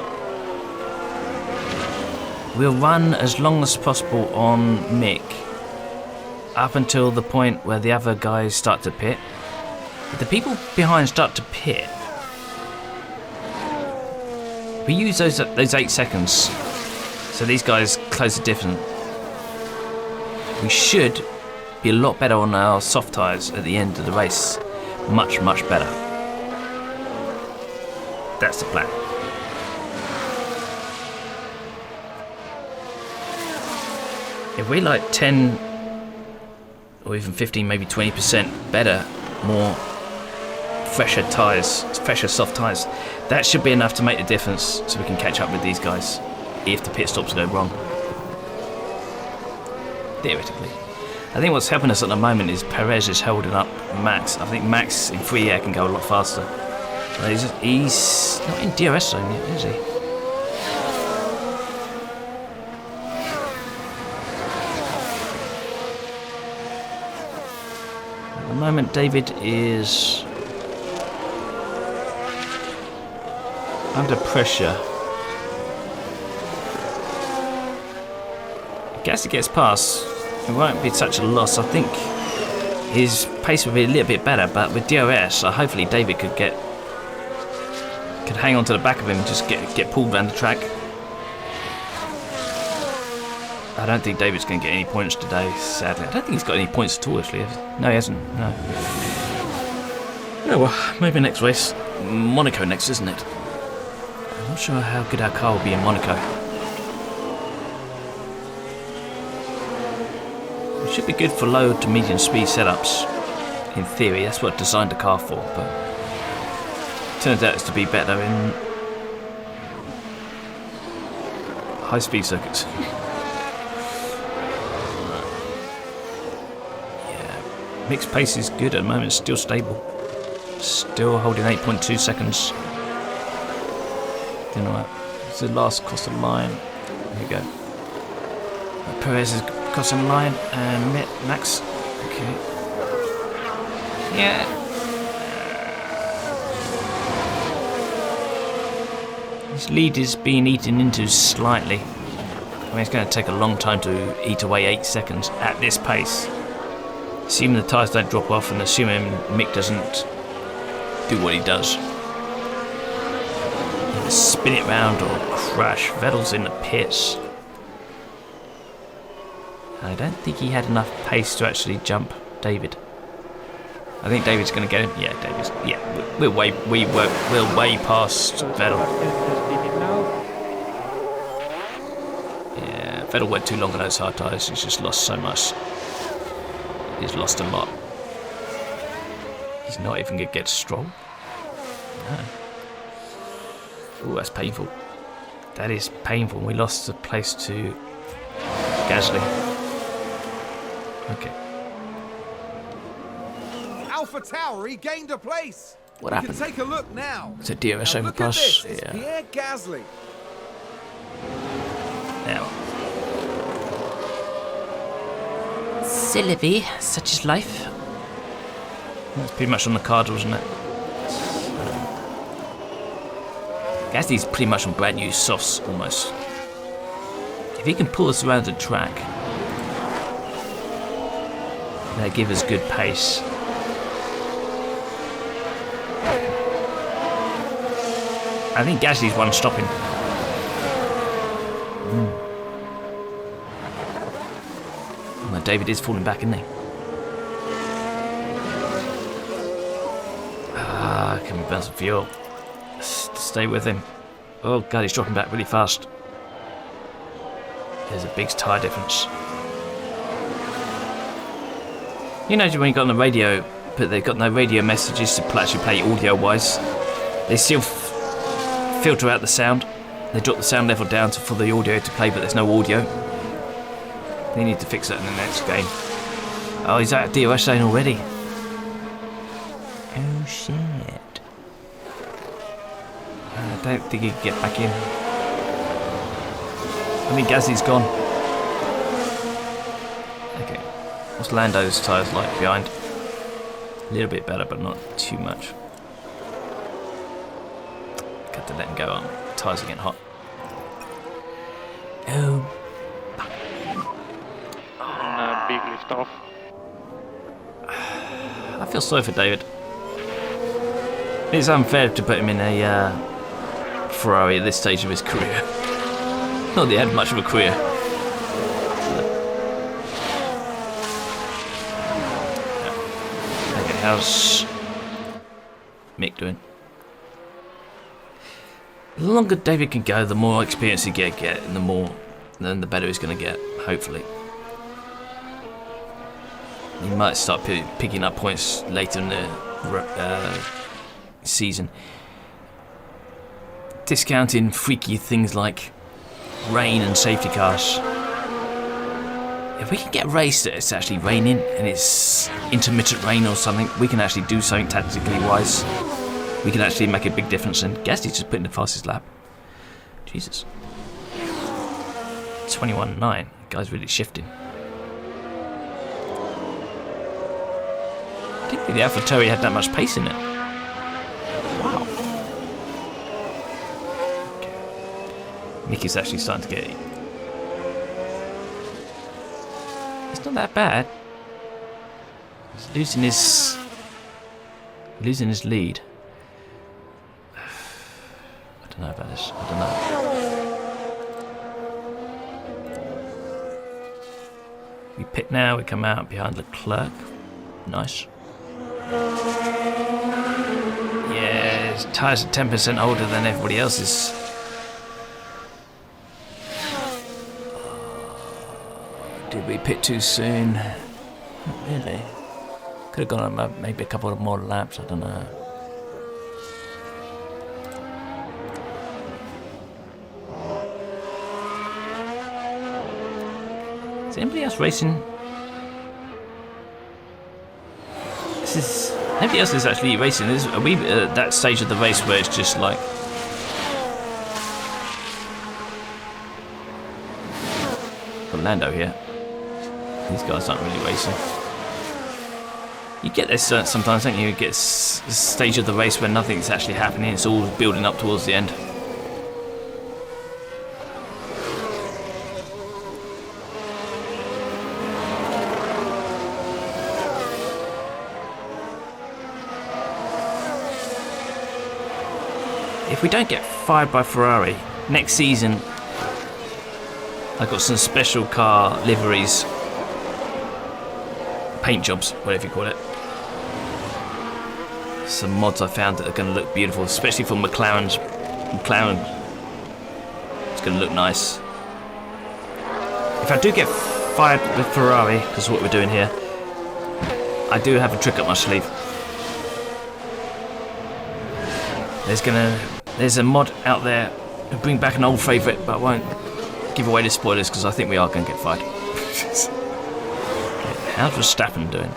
we'll run as long as possible on Mick up until the point where the other guys start to pit. If the people behind start to pit, we use those 8 seconds so these guys close the difference. We should be a lot better on our soft tyres at the end of the race. Much, much better. That's the plan. If we like 10 or even 15, maybe 20% better, more fresher tyres, fresher soft tyres, that should be enough to make the difference so we can catch up with these guys if the pit stops go wrong. Theoretically. I think what's helping us at the moment is Perez is holding up Max. I think Max in free air can go a lot faster. He's not in DRS zone yet, is he? At the moment, David is under pressure. If Gasly gets past, it won't be such a loss. I think his pace will be a little bit better, but with DRS, hopefully David could hang on to the back of him and just get pulled around the track. I don't think David's going to get any points today, sadly. I don't think he's got any points at all, actually. No, he hasn't. No. Oh, well, maybe next race. Monaco next, isn't it? I'm not sure how good our car will be in Monaco. It should be good for low to medium speed setups. In theory, that's what I designed the car for, but it turns out it's to be better in high speed circuits. Yeah, mixed pace is good at the moment, still stable. Still holding 8.2 seconds. Doing alright. It's the last cross the line. There you go. Perez is crossing the line and Max. Okay. Yeah. His lead is being eaten into slightly. I mean, it's going to take a long time to eat away 8 seconds at this pace. Assuming the tyres don't drop off and assuming Mick doesn't do what he does. Either spin it round or crash. Vettel's in the pits. I don't think he had enough pace to actually jump David. I think David's going to get him. Yeah, David's. Yeah, we're way past Vettel. Yeah, Vettel went too long on those hard tyres. He's just lost so much. He's lost a lot. He's not even going to get Stroll. No. Ooh, that's painful. That is painful. We lost the place to Gasly. Okay. Alpha Tower regained a place. What We happened? can take a look now. It's a DRS Now look at overpass. this. It's Yeah. Pierre Gasly. Now. Sylvie, such is life. That's pretty much on the card, wasn't it? Gasly's pretty much on brand new softs, almost. If he can pull us around the track, that'll give us good pace. I think Gasly's one stopping. Well, David is falling back, isn't he? Can we burn some fuel? Stay with him. Oh god, he's dropping back really fast. There's a big tyre difference. You know when you got on the radio, but they've got no radio messages to actually play audio-wise. They still filter out the sound. They drop the sound level down for the audio to play, but there's no audio. They need to fix that in the next game. Oh, he's out of DRS zone already. Oh shit. I don't think he can get back in. I think Gasly's gone. Okay. What's Lando's tyres like behind? A little bit better, but not too much. Got to let him go on. Tyres are getting hot. Oh. Big lift off. I feel sorry for David. It's unfair to put him in a Ferrari at this stage of his career. Not that he had much of a career. Okay, how's Mick doing? The longer David can go, the more experience he get, and the better he's going to get, hopefully. He might start picking up points later in the season. Discounting freaky things like rain and safety cars. If we can get a race that it's actually raining and it's intermittent rain or something, we can actually do something tactically wise. We can actually make a big difference, and Gasly's just putting the fastest lap. Jesus. 21.9. Guy's really shifting. I didn't think the AlphaTauri had that much pace in it. Wow. Okay. Mickey's actually starting to get it. It's not that bad. He's losing his lead. I don't know about this. I don't know. We pit now. We come out behind Leclerc. Nice. Yeah, his tyres are 10% older than everybody else's. pit too soon? Not really. Could have gone on maybe a couple of more laps, I don't know. Is anybody else racing? Nobody else is actually racing. Are we at that stage of the race where it's just like... Lando here. These guys aren't really racing. You get this sometimes, don't you? You get this stage of the race where nothing's actually happening. It's all building up towards the end. If we don't get fired by Ferrari, next season I've got some special car liveries, paint jobs, whatever you call it. Some mods I found that are going to look beautiful, especially for McLaren. It's going to look nice. If I do get fired with Ferrari, because of what we're doing here, I do have a trick up my sleeve. There's a mod out there to bring back an old favourite, but I won't give away the spoilers because I think we are going to get fired. How's Verstappen doing?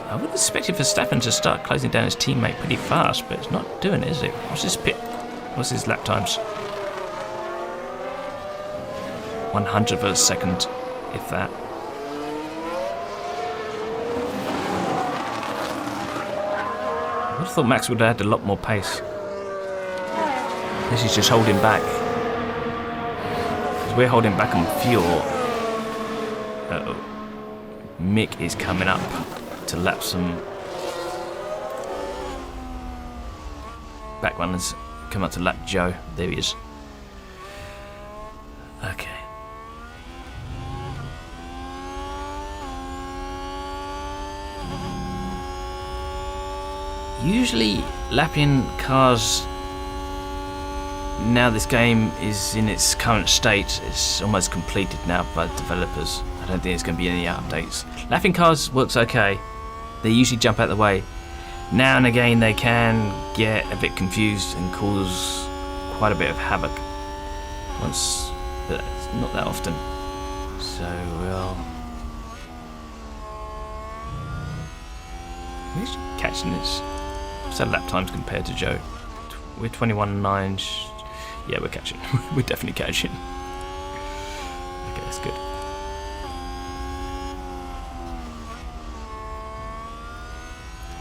I would have expected Verstappen to start closing down his teammate pretty fast, but it's not doing it, is it? What's his lap times? 100th of a second, if that. I would have thought Max would have had a lot more pace. This is just holding back. Because we're holding back on fuel. Uh-oh. Mick is coming up to lap some back runners. Come up to lap Joe. There he is. Okay. Usually lapping cars, now this game is in its current state, it's almost completed now by the developers. I don't think there's going to be any updates. Lapping cars works okay. They usually jump out the way. Now and again they can get a bit confused and cause quite a bit of havoc. But it's not that often. So we're catching this. What's our lap times compared to Joe? We're 21.9. Yeah, we're catching. We're definitely catching. Okay, that's good.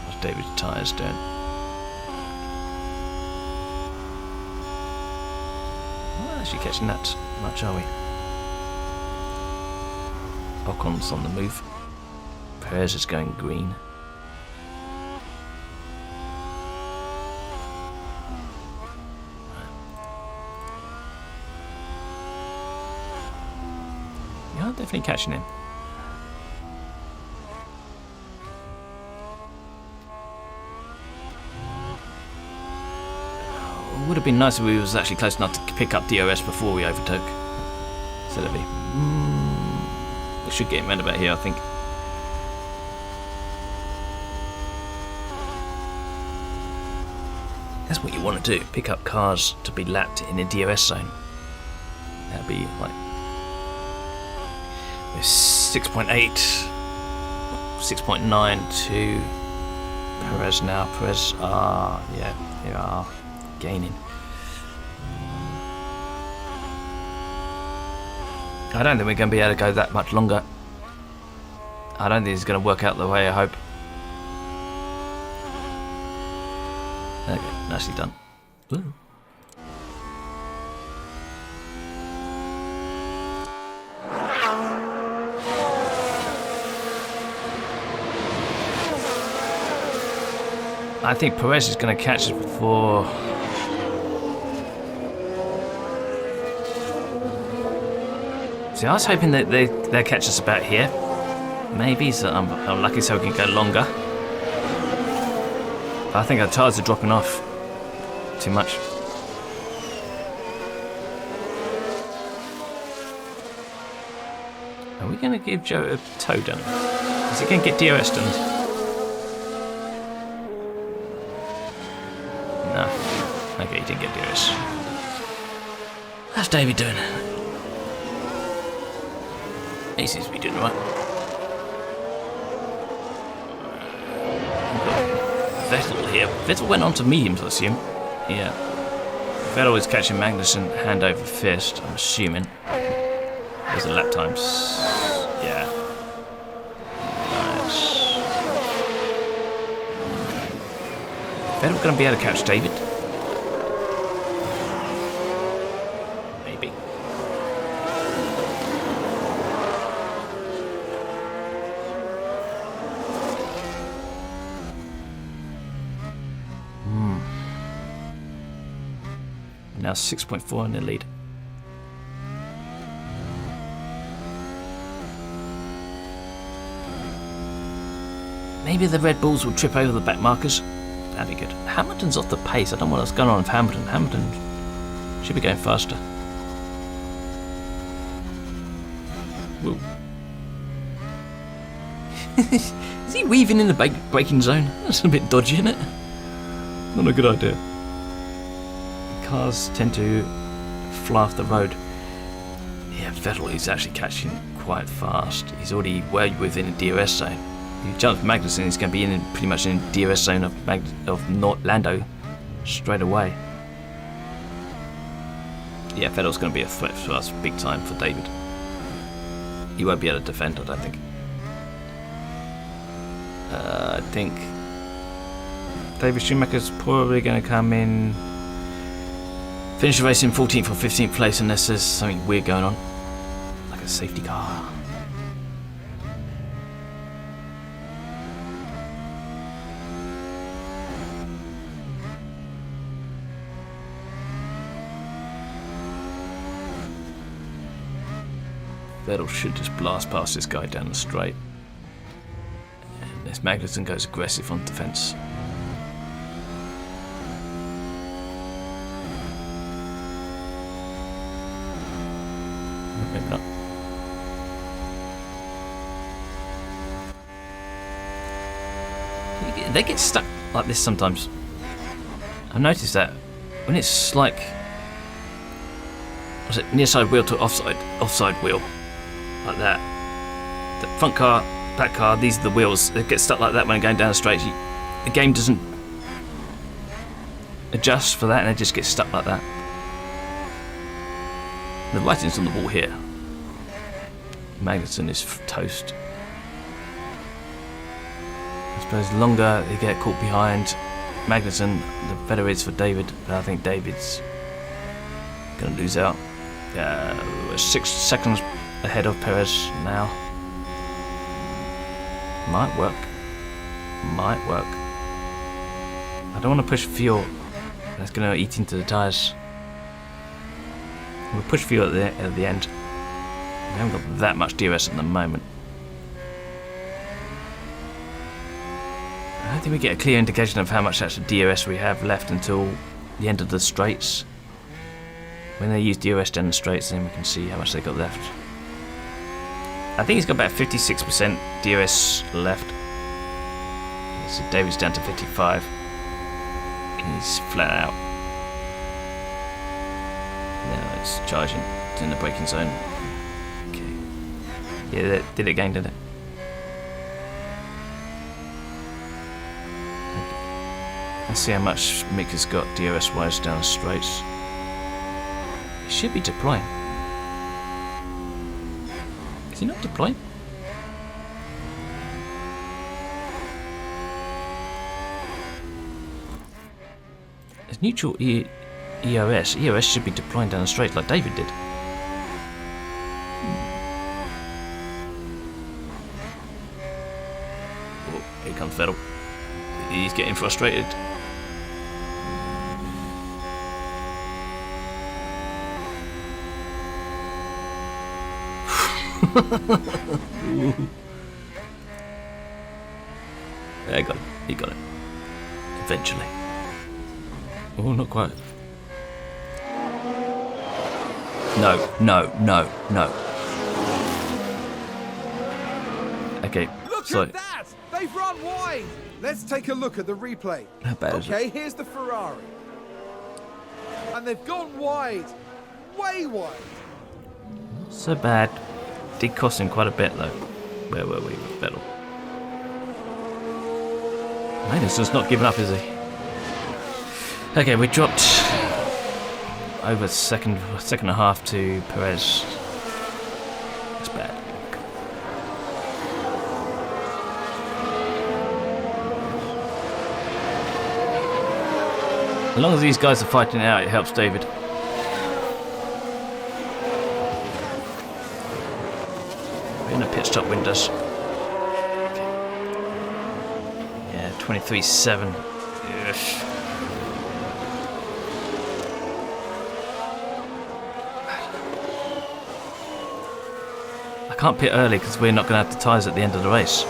What's David's tyres doing? We're not actually catching that much, are we? Ocon's on the move. Perez is going green. Yeah, definitely catching him. It would have been nice if we was actually close enough to pick up DRS before we overtook. So that'd be... we should get him round about here, I think. That's what you want to do. Pick up cars to be lapped in a DRS zone. That'd be like... 6.8, 6.9 to Perez now. Perez are, yeah, they are gaining. I don't think we're going to be able to go that much longer. I don't think it's going to work out the way I hope. Okay, nicely done. Ooh. I think Perez is going to catch us before... See, I was hoping that they'll catch us about here. Maybe, so I'm lucky so we can go longer. But I think our tyres are dropping off too much. Are we we going to give Joe a tow down? Is he going to get DRS done? No. Okay, he didn't get DRS. How's David doing? He seems to be doing right. Vettel here. Vettel went on to mediums, I assume. Yeah. Vettel is catching Magnussen hand over fist, I'm assuming. There's the lap times. Yeah. Nice. Vettel going to be able to catch David? Maybe. Now 6.4 in the lead. Maybe the Red Bulls will trip over the back markers. That'd be good. Hamilton's off the pace. I don't know what's going on with Hamilton. Hamilton should be going faster. Whoa. Is he weaving in the braking zone? That's a bit dodgy, isn't it? Not a good idea. Cars tend to fly off the road. Yeah, Vettel is actually catching quite fast. He's already well within the DRS zone. If he jumps Magnussen, he's going to be in pretty much in the DRS zone of Lando straight away. Yeah, Vettel's going to be a threat for us big time for David. He won't be able to defend, I don't think. I think David Schumacher's probably going to come in, finish the race in 14th or 15th place unless there's something weird going on, like a safety car. Vettel should just blast past this guy down the straight. Unless Magnussen goes aggressive on defence. Maybe not. They get stuck like this sometimes. I've noticed that when it's like, what's it, near side wheel to offside wheel, like that. The front car, back car, these are the wheels. They get stuck like that when going down the straight. The game doesn't adjust for that, and they just get stuck like that. The writing's on the wall here. Magnussen is toast. I suppose the longer they get caught behind Magnussen, the better it is for David. But I think David's going to lose out. 6 seconds ahead of Perez now. Might work. Might work. I don't want to push fuel. That's going to eat into the tyres. We'll push fuel at the end. We haven't got that much DRS at the moment. I don't think we get a clear indication of how much actual DRS we have left until the end of the straights. When they use DRS down the straights, then we can see how much they got left. I think he's got about 56% DRS left. So David's down to 55. He's flat out. Now it's charging. It's in the braking zone. Okay. Yeah, that did it again, didn't it? Let's see how much Mick has got DRS wise down the straights. He should be deploying. Is he not deploying? It's neutral EOS. EOS should be deploying down the straight like David did. Oh, here comes Vettel. He's getting frustrated. There, got it. He got it. Eventually. Oh, not quite. No. Look Sorry. at that! They've run wide! Let's take a look at the replay. How bad is it? Okay, here's the Ferrari. And they've gone wide. Way wide. So bad. Did cost him quite a bit though. Where were we with Vettel? Magnussen's not giving up, is he? Okay, we dropped over second and a half to Perez. That's bad. As long as these guys are fighting it out, it helps David. We're in a pit stop windows. Yeah, 23.7. Ugh. I can't pit early because we're not going to have the tyres at the end of the race.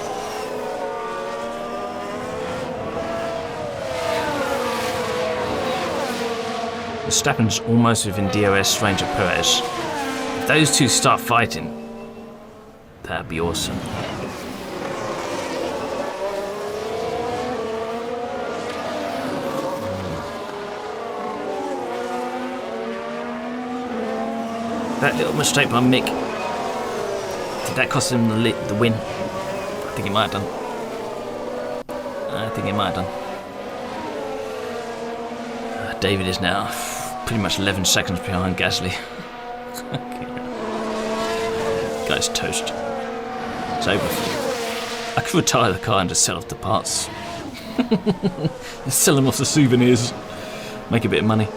Verstappen's almost within DRS range of Perez. If those two start fighting, that'd be awesome. That little mistake by Mick, did that cost him the win? I think he might have done. David is now pretty much 11 seconds behind Gasly. Guy's toast. It's over. I could retire the car and just sell off the parts. Sell them off the souvenirs. Make a bit of money.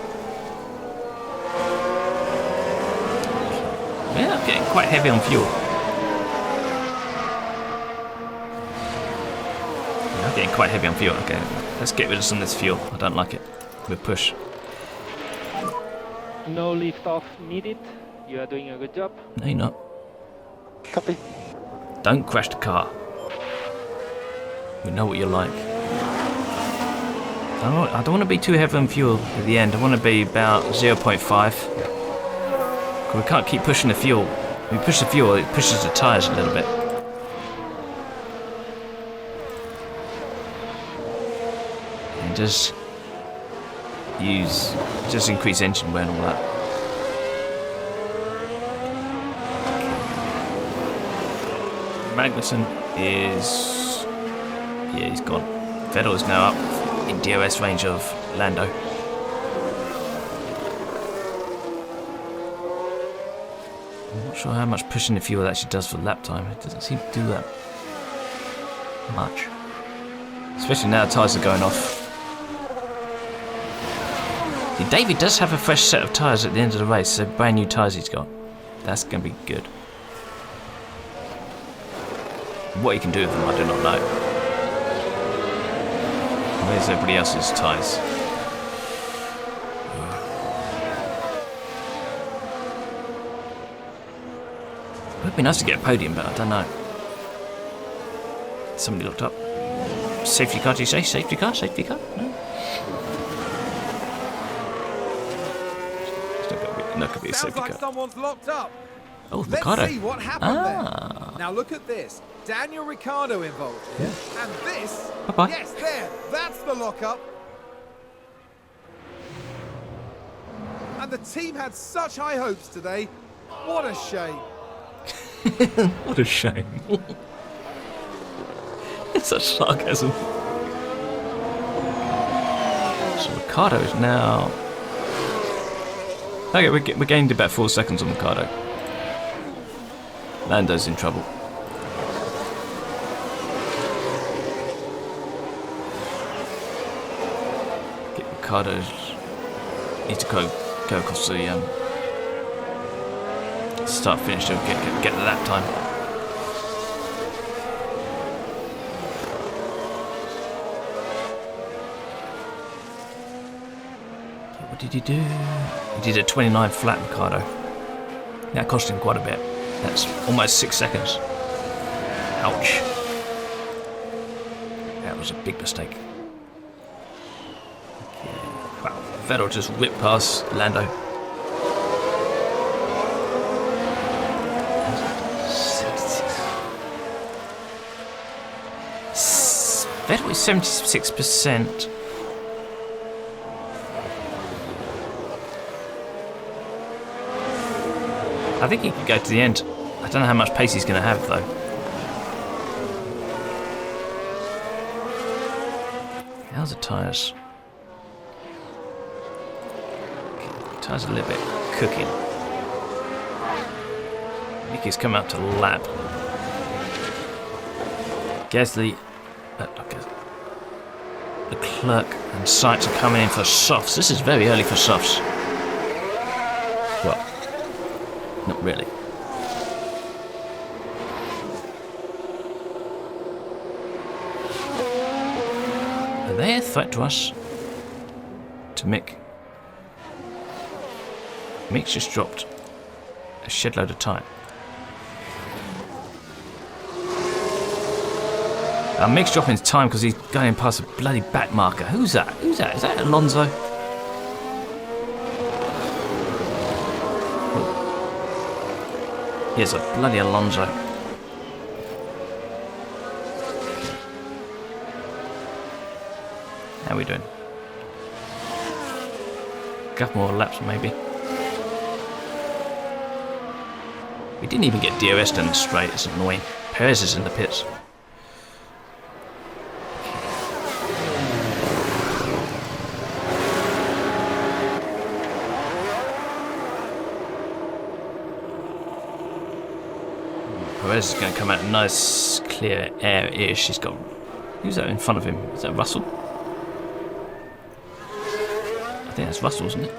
Yeah, I'm getting quite heavy on fuel. I'm getting quite heavy on fuel. Okay, let's get rid of some of this fuel. I don't like it. We'll push. No lift off needed. You are doing a good job. No, you're not. Copy. Don't crash the car. We know what you're like. I don't want to be too heavy on fuel at the end. I want to be about 0.5. We can't keep pushing the fuel. If we push the fuel, it pushes the tyres a little bit. And just increase engine wear and all that. Magnussen is... yeah, he's gone. Vettel is now up in DRS range of Lando. I'm not sure how much pushing the fuel actually does for lap time. It doesn't seem to do that much. Especially now the tyres are going off. See, David does have a fresh set of tyres at the end of the race, so brand new tyres he's got. That's going to be good. What he can do with them, I do not know. Where's everybody else's tyres? It would be nice to get a podium, but I don't know. Somebody looked up. Safety car, do you say? Safety car? Safety car? No? That could be a Sounds safety like car. someone's locked up. Oh, Let's Ricciardo. see what happened there. Now look at this. Daniel Ricciardo involved here. And this. Bye-bye. Yes, there. That's the lockup. And the team had such high hopes today. What a shame. What a shame. It's such sarcasm. So Ricciardo is now... okay, we gained about 4 seconds on Ricciardo. Lando's in trouble. Get Ricciardo's... need to go across the start finish to get the lap time. What did he do? He did a 29 flat, Ricciardo. That cost him quite a bit. That's almost 6 seconds. Ouch. That was a big mistake. Okay. Wow. Vettel just whipped past Lando. Vettel is 76%. I think he could go to the end. I don't know how much pace he's going to have though. How's the tyres? Tyres a little bit cooking. Mickey's come out to lap. Gasly, Leclerc and Sainz are coming in for softs. This is very early for softs. Well, not really. Are they a threat to us? To Mick? Mick's just dropped a shed load of time. Mick's dropping his time because he's going past a bloody back marker. Who's that? Who's that? Is that Alonso? Oh. Here's a bloody Alonso. How are we doing? A couple more laps maybe. We didn't even get DRS down the straight. It's annoying. Perez is in the pits. Perez is going to come out nice, clear air-ish. He's got... Who's that in front of him? Is that Russell? I think that's Russell, isn't it?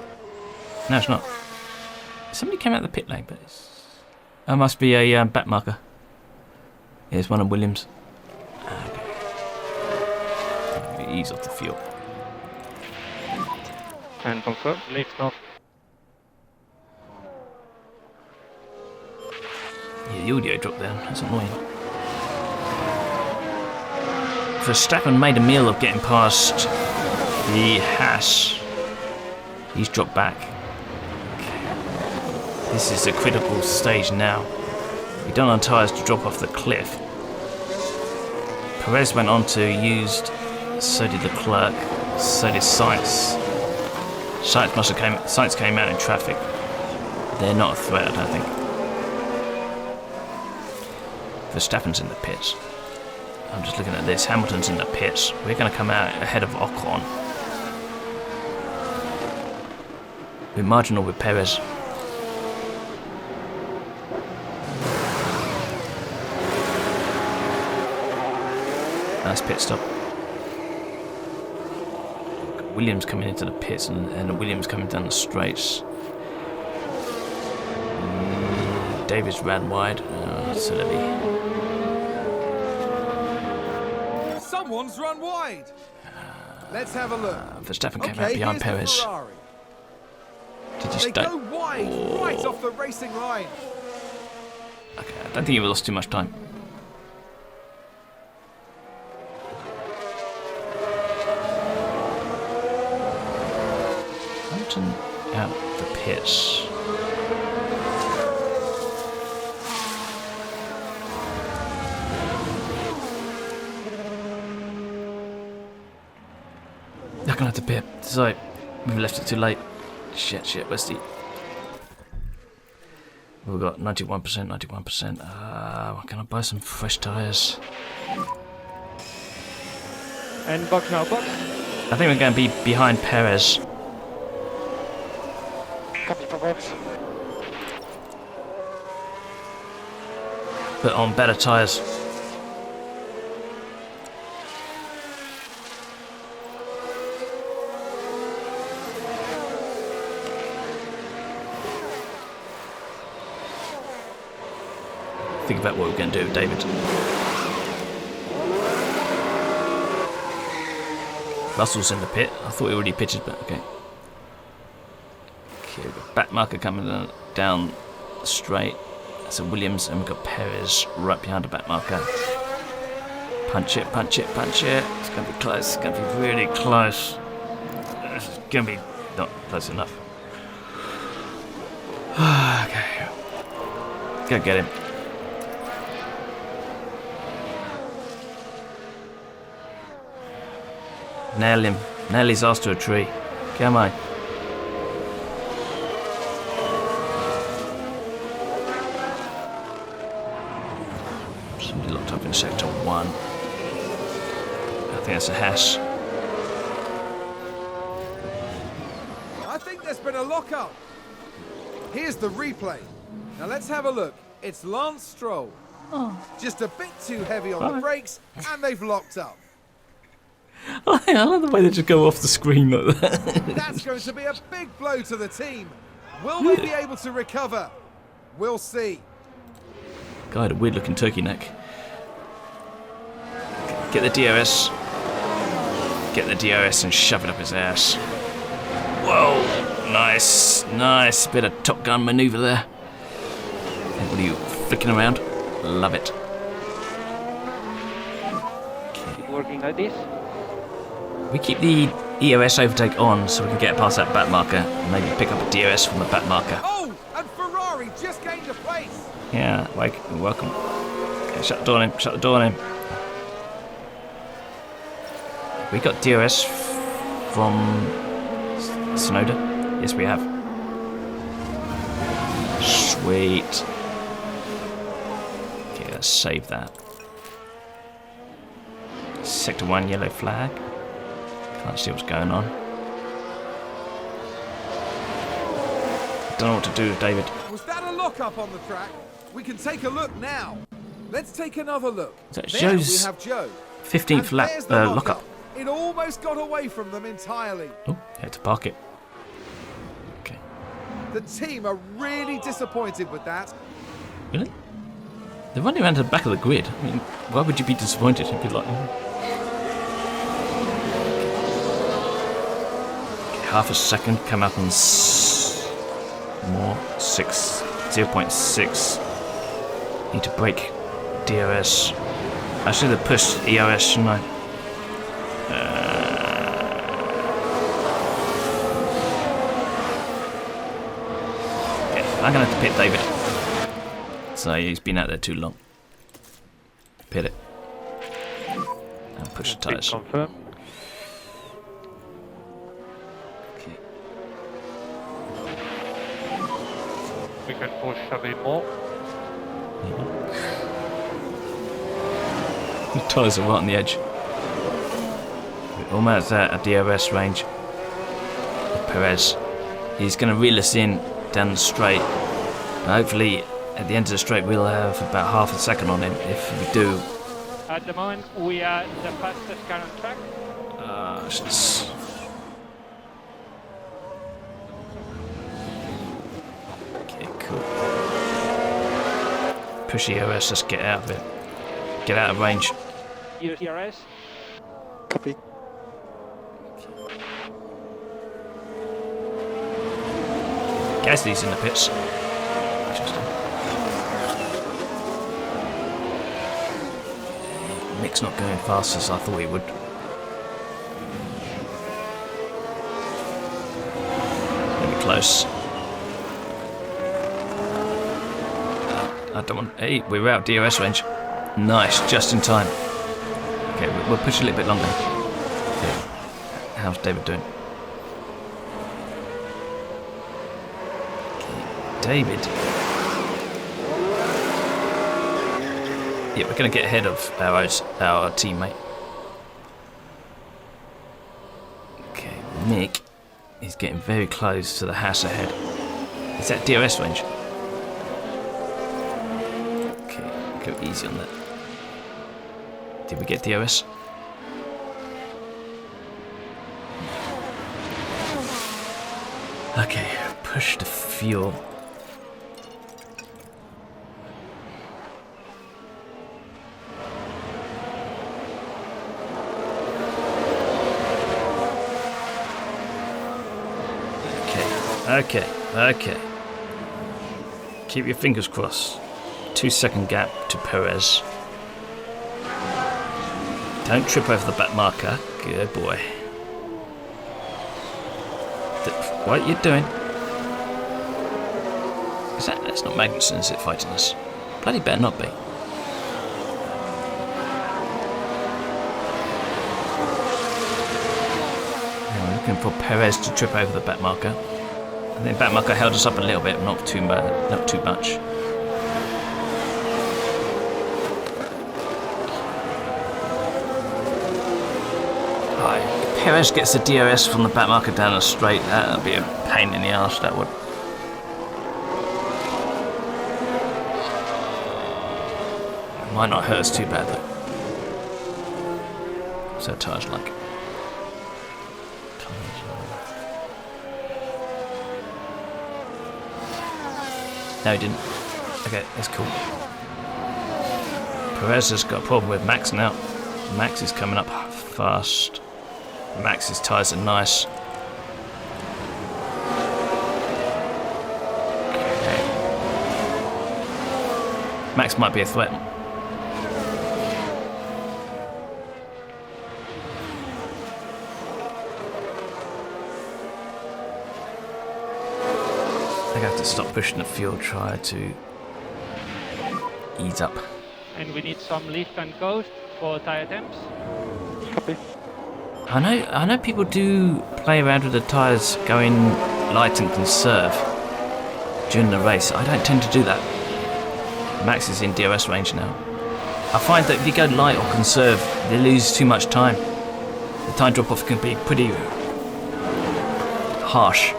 No, it's not. Somebody came out of the pit lane, but it's... That must be a back marker. Here's one of Williams. Okay. Ease off the fuel. And confirm, lift off. Yeah, the audio dropped down. That's annoying. Verstappen made a meal of getting past the Haas. He's dropped back. This is a critical stage now. We don't have tyres to drop off the cliff. Perez went on to used, so did Leclerc, so did Sainz. Sainz came out in traffic. They're not a threat, I don't think. Verstappen's in the pits. I'm just looking at this. Hamilton's in the pits. We're going to come out ahead of Ocon. We're marginal with Perez. Nice pit stop. Williams coming into the pits and Williams coming down the straights. Davis ran wide. Silly. Someone's run wide. Let's have a look. Verstappen came out behind Perez. Did you They go wide, right off the racing line. Okay, I don't think he lost too much time. Hamilton out the pits. Not gonna have to pit. So we've left it too late. Shit, where's the... We've got 91%. Can I buy some fresh tyres? And box now, box. I think we're going to be behind Perez. Copy for box. But on better tyres. Think about what we're going to do, David. Russell's in the pit. I thought he already pitted, but okay. Okay, we've got back marker coming down straight. That's a Williams, and we've got Perez right behind the back marker. Punch it. It's going to be close. It's going to be really close. It's going to be not close enough. Okay. Go get him. Nail him. Nail his ass to a tree. Come on. Somebody locked up in sector 1. I think that's a hash. I think there's been a lock-up. Here's the replay. Now let's have a look. It's Lance Stroll. Just a bit too heavy on the brakes, and they've locked up. I love the way they just go off the screen like that. That's going to be a big blow to the team. Will they be able to recover? We'll see. Guy had a weird looking turkey neck. Get the DRS. Get the DRS and shove it up his ass. Whoa! Nice, nice bit of Top Gun manoeuvre there. And what are you flicking around? Love it. Keep working like this. We keep the EOS overtake on so we can get past that back marker and maybe pick up a DRS from the back marker. Oh, and Ferrari just gained a place. Yeah, like, welcome. Okay, shut the door on him, shut the door on him. We got DRS from Sonoda? Yes, we have. Sweet. Okay, let's save that. Sector 1 yellow flag. Can't see what's going on. Don't know what to do, David. Was that a lock-up on the track? We can take a look now. Let's take another look. That There shows we have Joe. 15th And lap there's the lock-up. It almost got away from them entirely. Oh, had to park it. Okay. The team are really disappointed with that. Really? They're running around to the back of the grid. I mean, why would you be disappointed? You'd be like, half a second, come up and more 0.6. Need to break DRS. I should have pushed ERS, shouldn't I? Okay, I'm gonna have to pit David. So he's been out there too long. Pit it. And push the tyres. Confirm. Okay. We can push a bit more. The tyres are right on the edge. We're almost at a DRS range. Perez. He's going to reel us in down the straight. Hopefully, at the end of the straight, we'll have about half a second on him. If we do, At the moment, we are the fastest car on track. just okay, cool. Push EOS. Let's get out of it. Get out of range. Use ERS. Copy. Gasly's in the pits. Interesting. Mick's not going fast as I thought he would. Maybe close. I don't want. Hey, we're out DRS range. Nice, just in time. Okay, we'll push a little bit longer. Okay. How's David doing? David. Yeah, we're going to get ahead of our teammate. Okay, Mick is getting very close to the house ahead. Is that DRS range? Okay, go easy on that. Did we get DRS? Okay, push the fuel. Okay. Keep your fingers crossed. 2-second gap to Perez. Don't trip over the back marker. Good boy. What are you doing? That's not Magnussen, is it, fighting us? Bloody better not be. looking for Perez to trip over the back marker. And the back marker held us up a little bit, not too much. Right, if Perez gets the DRS from the back marker down the straight, that'll be a pain in the arse, that would. Might not hurt us too bad though. So tyres like. No, he didn't. Okay, that's cool. Perez has got a problem with Max now. Max is coming up fast. Max's tyres are nice. Okay. Max might be a threat. I have to stop pushing the fuel, try to ease up. And we need some lift and coast for tire temps. Copy. I know people do play around with the tyres going light and conserve during the race. I don't tend to do that. Max is in DRS range now. I find that if you go light or conserve, they lose too much time. The time drop off can be pretty harsh.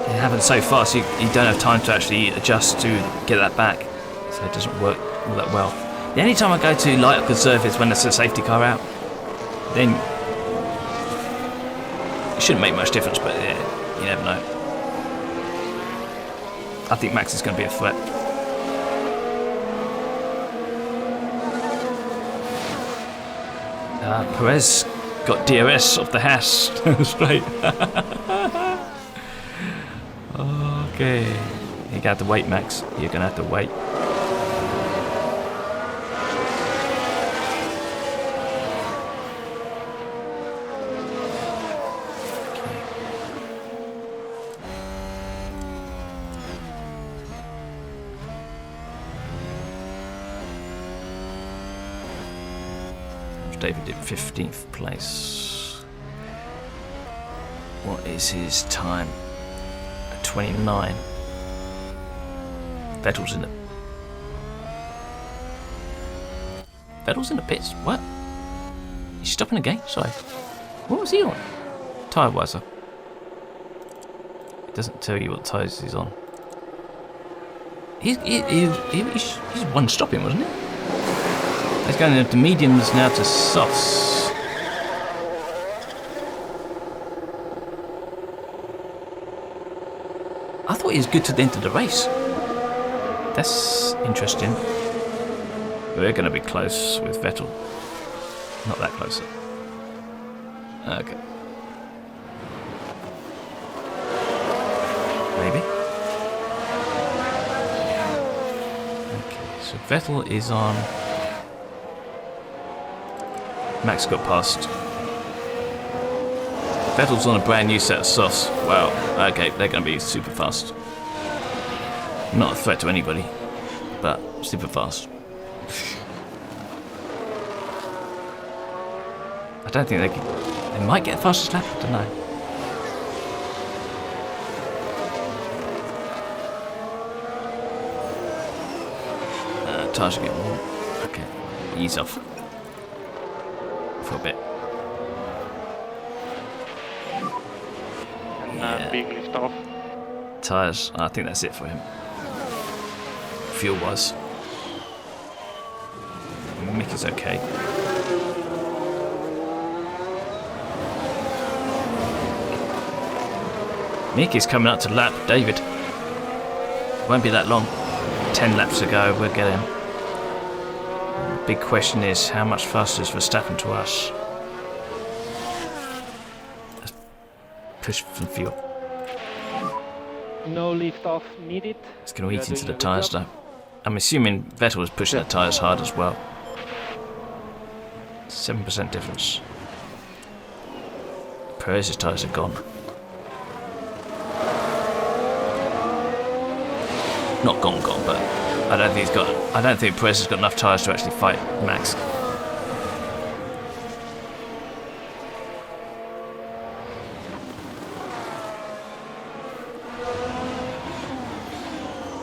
It happens so fast you don't have time to actually adjust to get that back, so it doesn't work all that well. The only time I go to light or conserve is when there's a safety car out. Then it shouldn't make much difference, but yeah, you never know. I think Max is going to be a threat. Perez got DRS off the Haas straight. Okay, you're gonna have to wait, Max. You're gonna have to wait. David did 15th place. What is his time? 29. Vettel's in the pits. What? He's stopping again? Sorry. What was he on? Tyre wiser. It doesn't tell you what tyres he's on. He's one stopping, wasn't he? He's going into mediums now to softs. I thought he was good to the end of the race. That's interesting. We're going to be close with Vettel. Not that close. Okay. Maybe. Okay, so Vettel is on. Max got past. Vettel's on a brand new set of softs. Wow, okay, they're going to be super fast. Not a threat to anybody, but super fast. I don't think they might get the fastest lap, I don't know. Tyres are getting warm. Okay, ease off. For a bit. And big lift off. Tyres, I think that's it for him. Fuel wise. Mick is okay. Mick is coming up to lap David. Won't be that long. 10 laps to go, we'll get him. Big question is, how much faster is Verstappen to us? Let's push some fuel. No lift off needed. It's going to eat into the tyres though. I'm assuming Vettel is pushing the tyres hard as well. 7% difference. Perez's tyres are gone. Not gone, but I don't think Perez has got enough tyres to actually fight Max.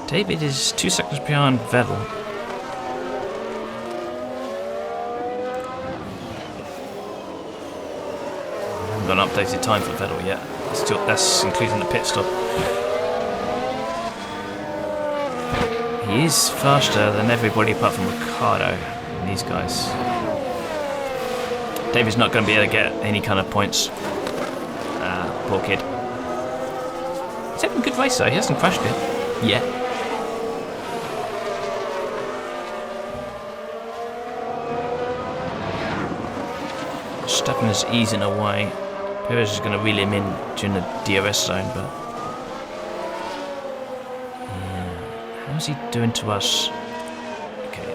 David is 2 seconds behind Vettel. I haven't got an updated time for Vettel yet. That's including the pit stop. He is faster than everybody apart from Ricardo and these guys. David's not going to be able to get any kind of points. Poor kid. He's having a good race though, he hasn't crashed it yet. Verstappen is easing away. Perez is going to reel him in during the DRS zone, but yeah. How's he doing to us? Okay.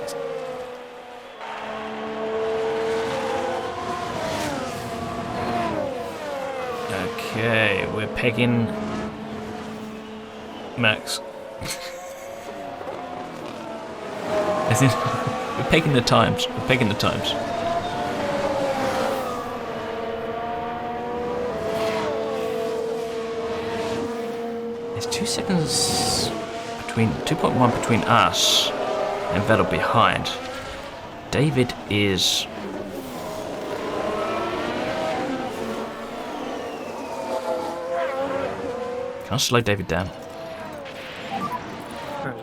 Okay, we're pegging Max. As in, we're pegging the times. We're pegging the times. There's 2 seconds between 2.1 between us and Vettel behind. David is. Can I slow David down?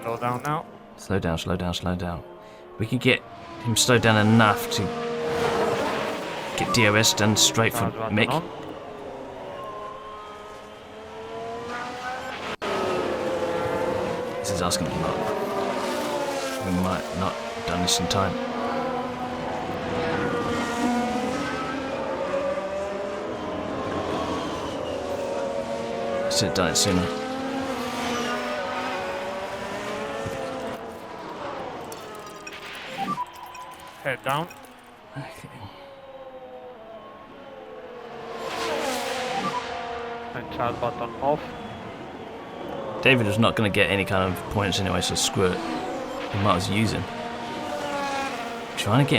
Slow down now. Slow down, slow down, slow down. We can get him slowed down enough to get DRS done straight for Mick. This is asking a lot. We might not have done this in time. Should have done it sooner. Head down. Okay. And child button off. David was not going to get any kind of points anyway, so screw it. We might as well use him. Trying to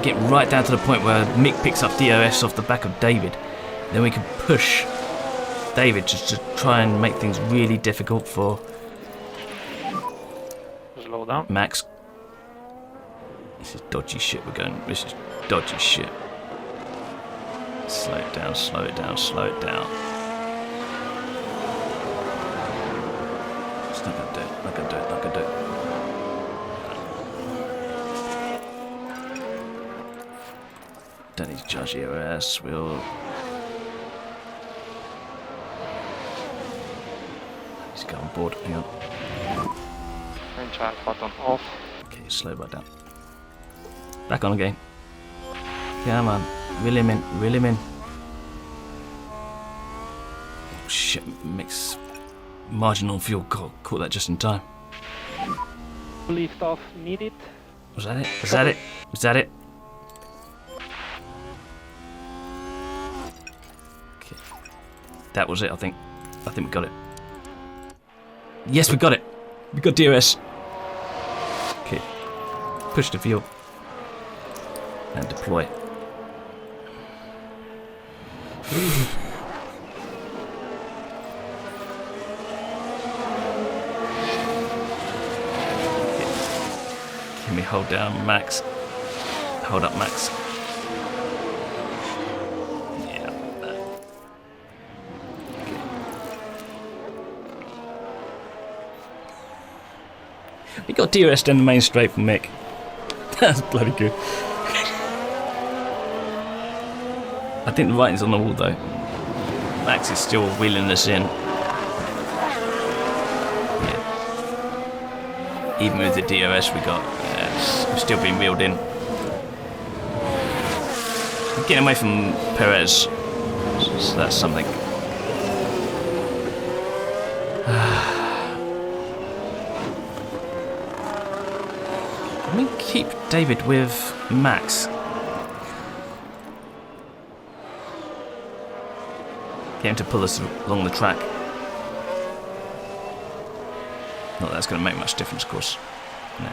get right down to the point where Mick picks up DRS off the back of David. Then we can push David just to try and make things really difficult for Slow down. Max. This is dodgy shit we're going. This is dodgy shit. Slow it down, slow it down, slow it down. It's not gonna do it, not gonna do it, not gonna do it. Don't need to charge EOS, we'll... Let's go on board, hang on. And child button off. Okay, slow right down. Back on again. Come on, reel him in, reel him in. Oh shit, mix marginal fuel, caught that just in time. Lift off needed. Was that it? Was that it? Was that it? Okay. That was it, I think. I think we got it. Yes, we got it. We got DRS. Okay. Push the fuel. And deploy. Can we hold down Max? Hold up Max. Yeah. We got DRS down the main straight from Mick. That's bloody good. I think the writing's on the wall though. Max is still wheeling us in. Yeah. Even with the DRS we got, we're still being reeled in. We're getting away from Perez, so that's something. Can we keep David with Max? Get him to pull us along the track. Not that that's going to make much difference, of course. No.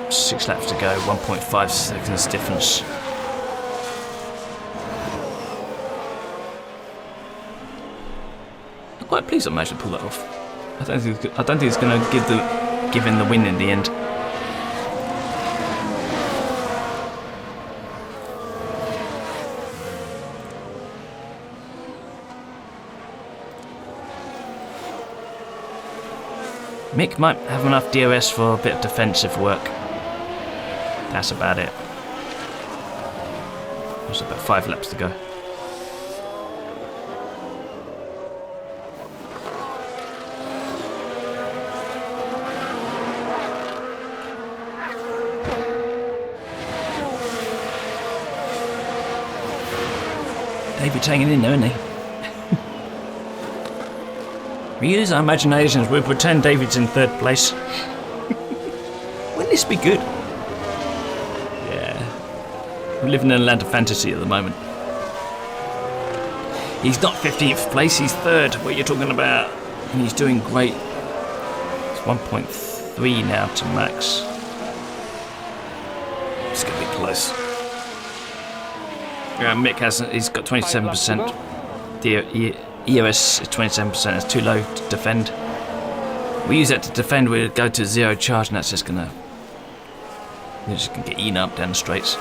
6 laps to go, 1.5 seconds difference. quite pleased I managed to pull that off. I don't think it's going to give him the win in the end. Mick might have enough DRS for a bit of defensive work. That's about it. There's about 5 laps to go. David's hanging in there, isn't he? We use our imaginations. We'll pretend David's in 3rd place. Wouldn't this be good? Yeah. We live in a land of fantasy at the moment. He's not 15th place, he's 3rd. What are you talking about? And he's doing great. It's 1.3 now to max. It's going to be close. Yeah, Mick he's got 27%. EOS is 27%, it's too low to defend. We use that to defend, we'll go to 0 charge, and that's just gonna... We're just gonna get eaten up down the straights.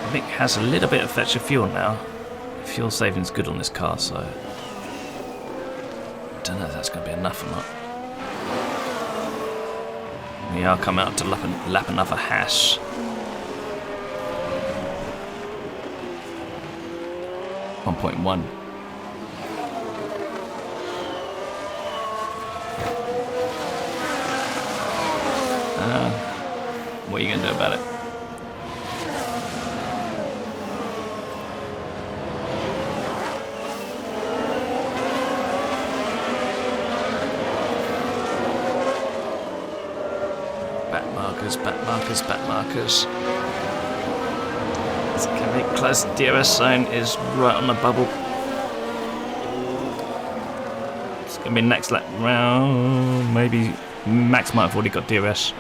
Mick has a little bit of extra fuel now. Fuel saving's good on this car, so... I don't know if that's gonna be enough or not. We are coming up to lap another hash. .1. What are you going to do about it? Back markers. It's coming close. DRS zone is right on the bubble. It's going to be next lap round. Maybe Max might have already got DRS.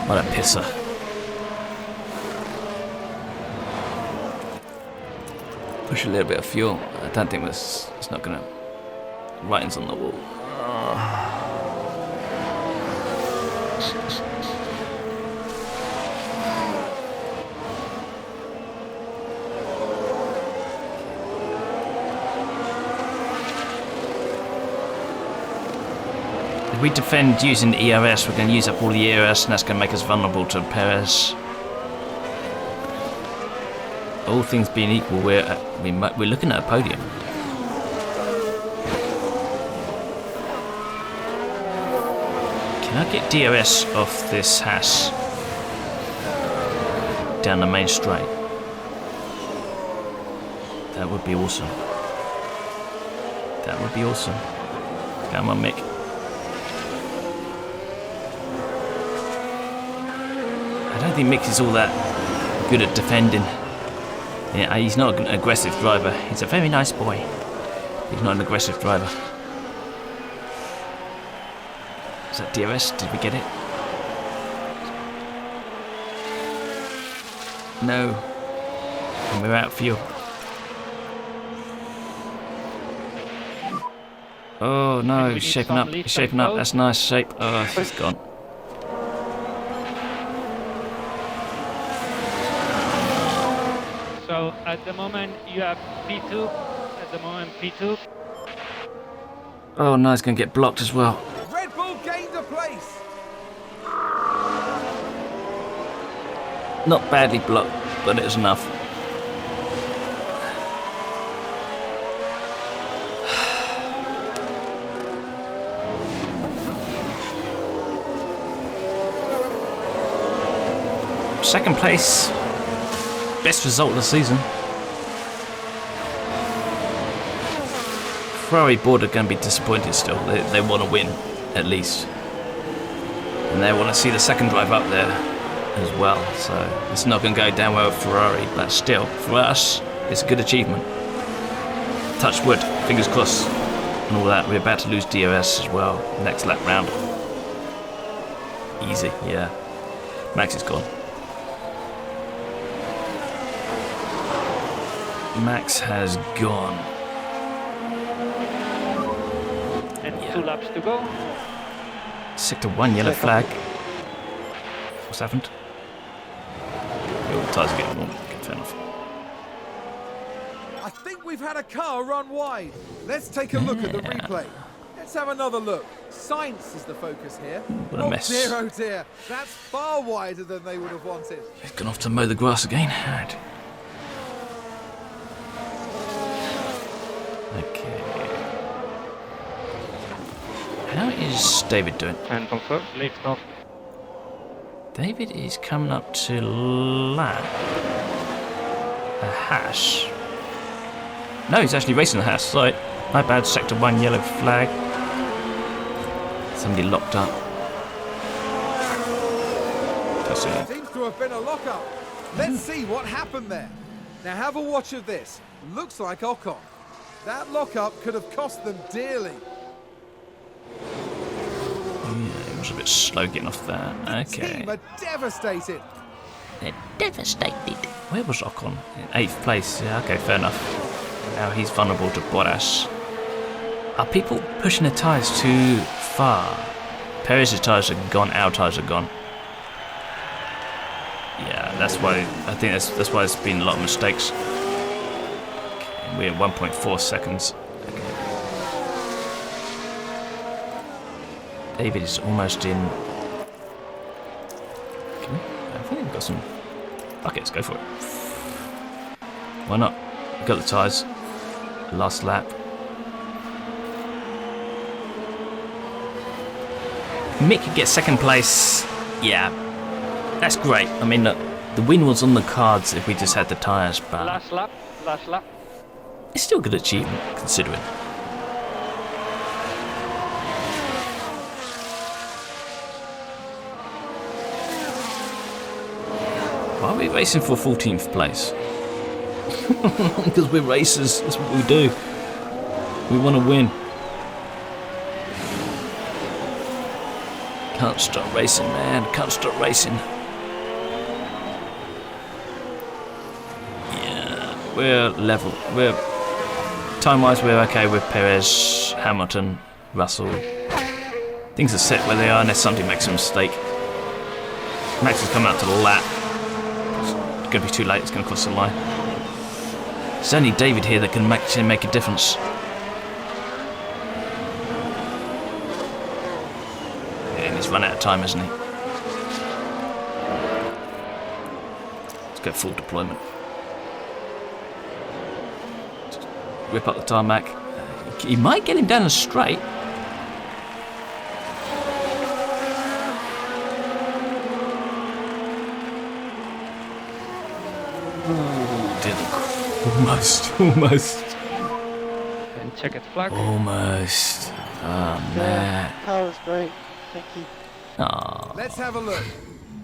What a pisser. Push a little bit of fuel. I don't think it's not going to... Writing's on the wall. If we defend using the ERS, we're going to use up all the ERS, and that's going to make us vulnerable to Perez. All things being equal, we're looking at a podium. Can I get DRS off this Haas down the main straight? That would be awesome. That would be awesome. Come on, Mick. I don't think Mick is all that good at defending. Yeah, he's not an aggressive driver. He's a very nice boy. He's not an aggressive driver. Is that DRS? Did we get it? No. And we're out of fuel. Oh no, he's shaping up. He's shaping up. That's nice shape. Oh, he's gone. So at the moment you have P2. At the moment P2. Oh no, he's going to get blocked as well. Red Bull gained a place. Not badly blocked, but it was enough. Second place. Best result of the season. Ferrari board are going to be disappointed still. They want to win, at least. And they want to see the second drive up there as well. So it's not going to go down well with Ferrari, but still, for us, it's a good achievement. Touch wood, fingers crossed. and all that. We're about to lose DRS as well. Next lap round. Easy, yeah. Max is gone. Max has gone. And 2 laps to go. Sector 1 yellow flag. What's happened? Oh, the tyres are getting warm. Okay, fair enough. I think we've had a car run wide. Let's take a look at the replay. Let's have another look. Science is the focus here. What a mess. Dear, oh dear. That's far wider than they would have wanted. He's gone off to mow the grass again. Right. Okay. How is David doing? And confirm. Leaves not. David is coming up to lap a hash. No, he's actually racing the hash. Sorry, my bad. Sector 1 yellow flag. Somebody locked up. That's it. Seems to have been a lockup. Let's see what happened there. Now have a watch of this. Looks like Ocon. That lockup could have cost them dearly. Yeah, he was a bit slow getting off that. Okay. Team are devastated. They're devastated. Where was Ocon? In 8th place. Yeah, okay, fair enough. Now he's vulnerable to Bottas. Are people pushing the tyres too far? Perez's tyres are gone, our tyres are gone. Yeah, that's why, I think that's why there's been a lot of mistakes. Okay, we're at 1.4 seconds. Okay. David is almost in. Can we? I think we've got some. Okay, let's go for it. Why not? We've got the tyres. Last lap. Mick gets second place. Yeah, that's great. I mean, the win was on the cards if we just had the tyres, but Last lap. Last lap. it's still a good achievement considering. Why are we racing for 14th place? Because we're racers. That's what we do. We want to win. Can't stop racing, man. Can't stop racing. Yeah, we're level. We're time-wise, we're okay with Perez, Hamilton, Russell. Things are set where they are unless somebody makes a mistake. Max has come out to the lap. It's going to be too late. It's going to cross the line. It's only David here that can actually make a difference. Run out of time, isn't he? Let's go full deployment. Just rip up the tarmac. He might get him down the straight. Ooh, didn't. Almost. And check it flag. Almost. Oh, man. That was great. Thank you. Aww. Let's have a look.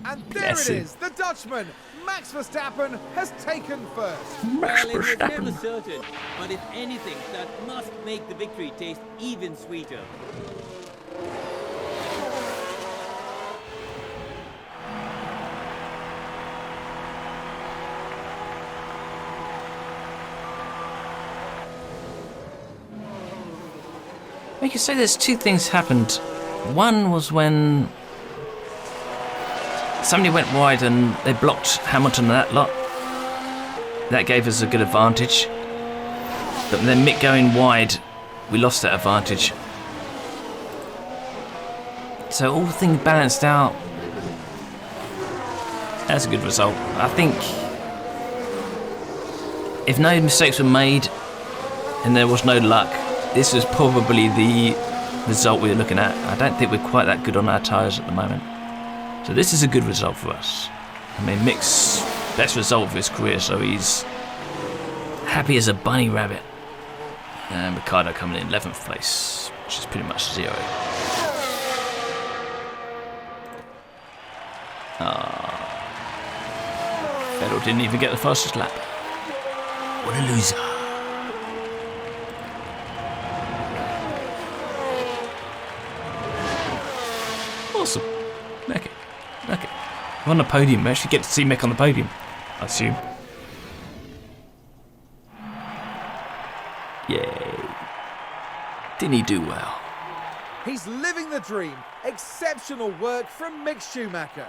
And there Bless it him. is. The Dutchman, Max Verstappen, has taken first. Max Well, it was Verstappen. never certain, but if anything, that must make the victory taste even sweeter. We could say there's two things happened. One was when somebody went wide and they blocked Hamilton and that lot. That gave us a good advantage. But then Mick going wide, we lost that advantage. So all things balanced out. That's a good result. I think if no mistakes were made and there was no luck, this is probably the result we're looking at. I don't think we're quite that good on our tyres at the moment. So this is a good result for us. I mean, Mick's best result of his career, so he's happy as a bunny rabbit. And Ricciardo coming in 11th place, which is pretty much zero. Vettel didn't even get the fastest lap. What a loser. Okay. Okay. We're on the podium. We actually get to see Mick on the podium, I assume. Yay. Didn't he do well? He's living the dream. Exceptional work from Mick Schumacher.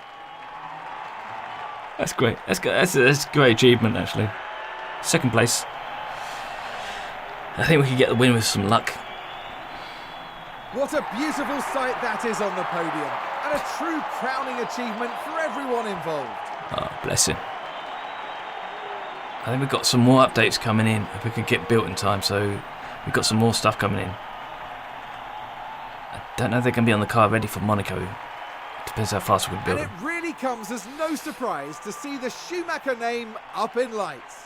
That's great. That's a great achievement, actually. Second place. I think we could get the win with some luck. What a beautiful sight that is on the podium. And a true crowning achievement for everyone involved. Oh, bless him. I think we've got some more updates coming in. If we could get built in time, so we've got some more stuff coming in. I don't know if they can be on the car ready for Monaco. Depends how fast we can build And them. it really comes as no surprise to see the Schumacher name up in lights.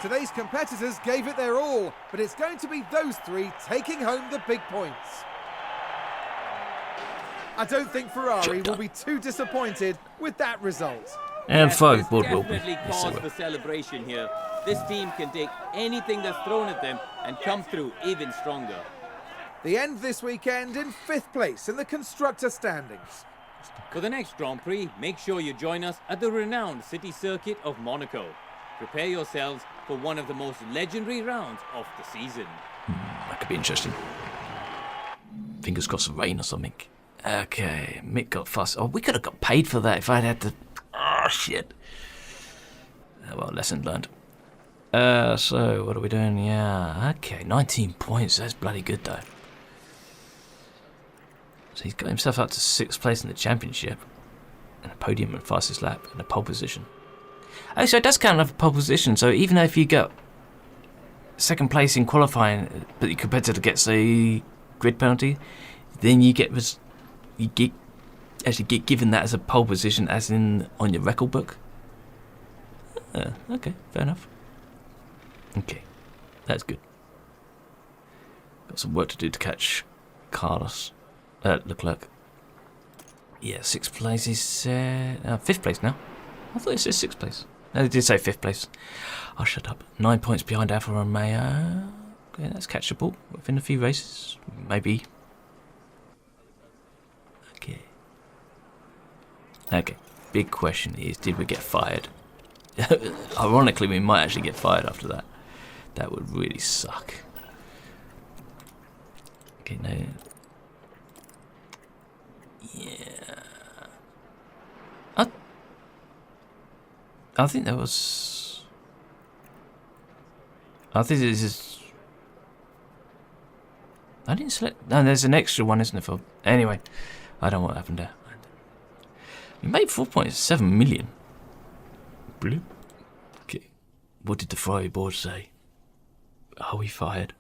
Today's competitors gave it their all, but it's going to be those three taking home the big points. I don't think Ferrari will be too disappointed with that result. And Yes, Fog there's will be. definitely Yes, they cause will. for celebration here. This team can take anything that's thrown at them and come through even stronger. The end this weekend in 5th place in the constructor standings. For the next Grand Prix, make sure you join us at the renowned city circuit of Monaco. Prepare yourselves for one of the most legendary rounds of the season. That could be interesting. Fingers crossed for rain or something. Okay, Mick got fussed. Oh, we could have got paid for that if I'd had to. Oh, shit. Well, lesson learned. So, what are we doing? Yeah, okay, 19 points. That's bloody good, though. So he's got himself up to 6th place in the championship. And a podium and fastest lap and a pole position. Oh, so it does count as a pole position. So even though if you got 2nd place in qualifying, but your competitor gets a grid penalty, then you get given that as a pole position, as in on your record book. Okay, fair enough. Okay, that's good. Got some work to do to catch Carlos Leclerc. Yeah, 6th place is 5th place now. I thought it said 6th place. No, they did say 5th place. I'll shut up. 9 points behind Alfa Romeo. Okay, that's catchable within a few races. Maybe. Okay. Big question is, did we get fired? Ironically, we might actually get fired after that. That would really suck. Okay, no. Yeah. I think there was. I think this is. I didn't select. No, there's an extra one, isn't there? For anyway, I don't know what happened there. We made 4.7 million. Brilliant. Okay. What did the Ferrari board say? Are we fired?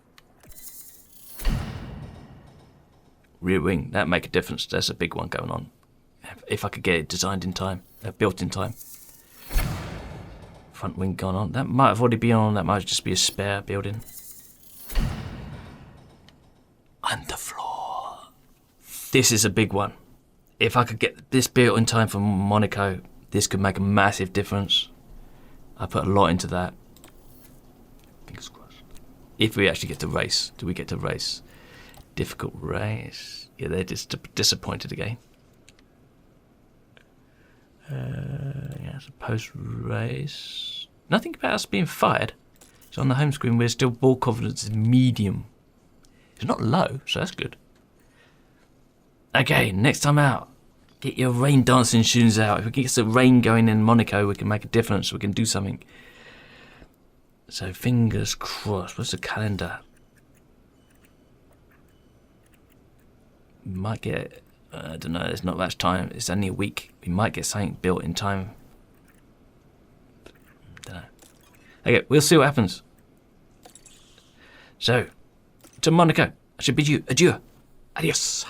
Rear wing. That make a difference. There's a big one going on. If I could get it designed in time, built in time. Front wing gone on. That might have already been on. That might just be a spare building. Underfloor. This is a big one. If I could get this built in time for Monaco, this could make a massive difference. I put a lot into that. Fingers crossed. If we actually get to race, do we get to race? Difficult race. Yeah, they're just disappointed again. Yeah, it's a post-race. Nothing about us being fired. So on the home screen, we're still ball confidence is medium. It's not low, so that's good. Okay, next time out, get your rain dancing shoes out. If we can get some rain going in Monaco, we can make a difference. We can do something. So fingers crossed. What's the calendar? Might get, I don't know, there's not much time. It's only a week. We might get something built in time. Don't know. Okay, we'll see what happens. So, to Monaco, I should bid you adieu. Adios.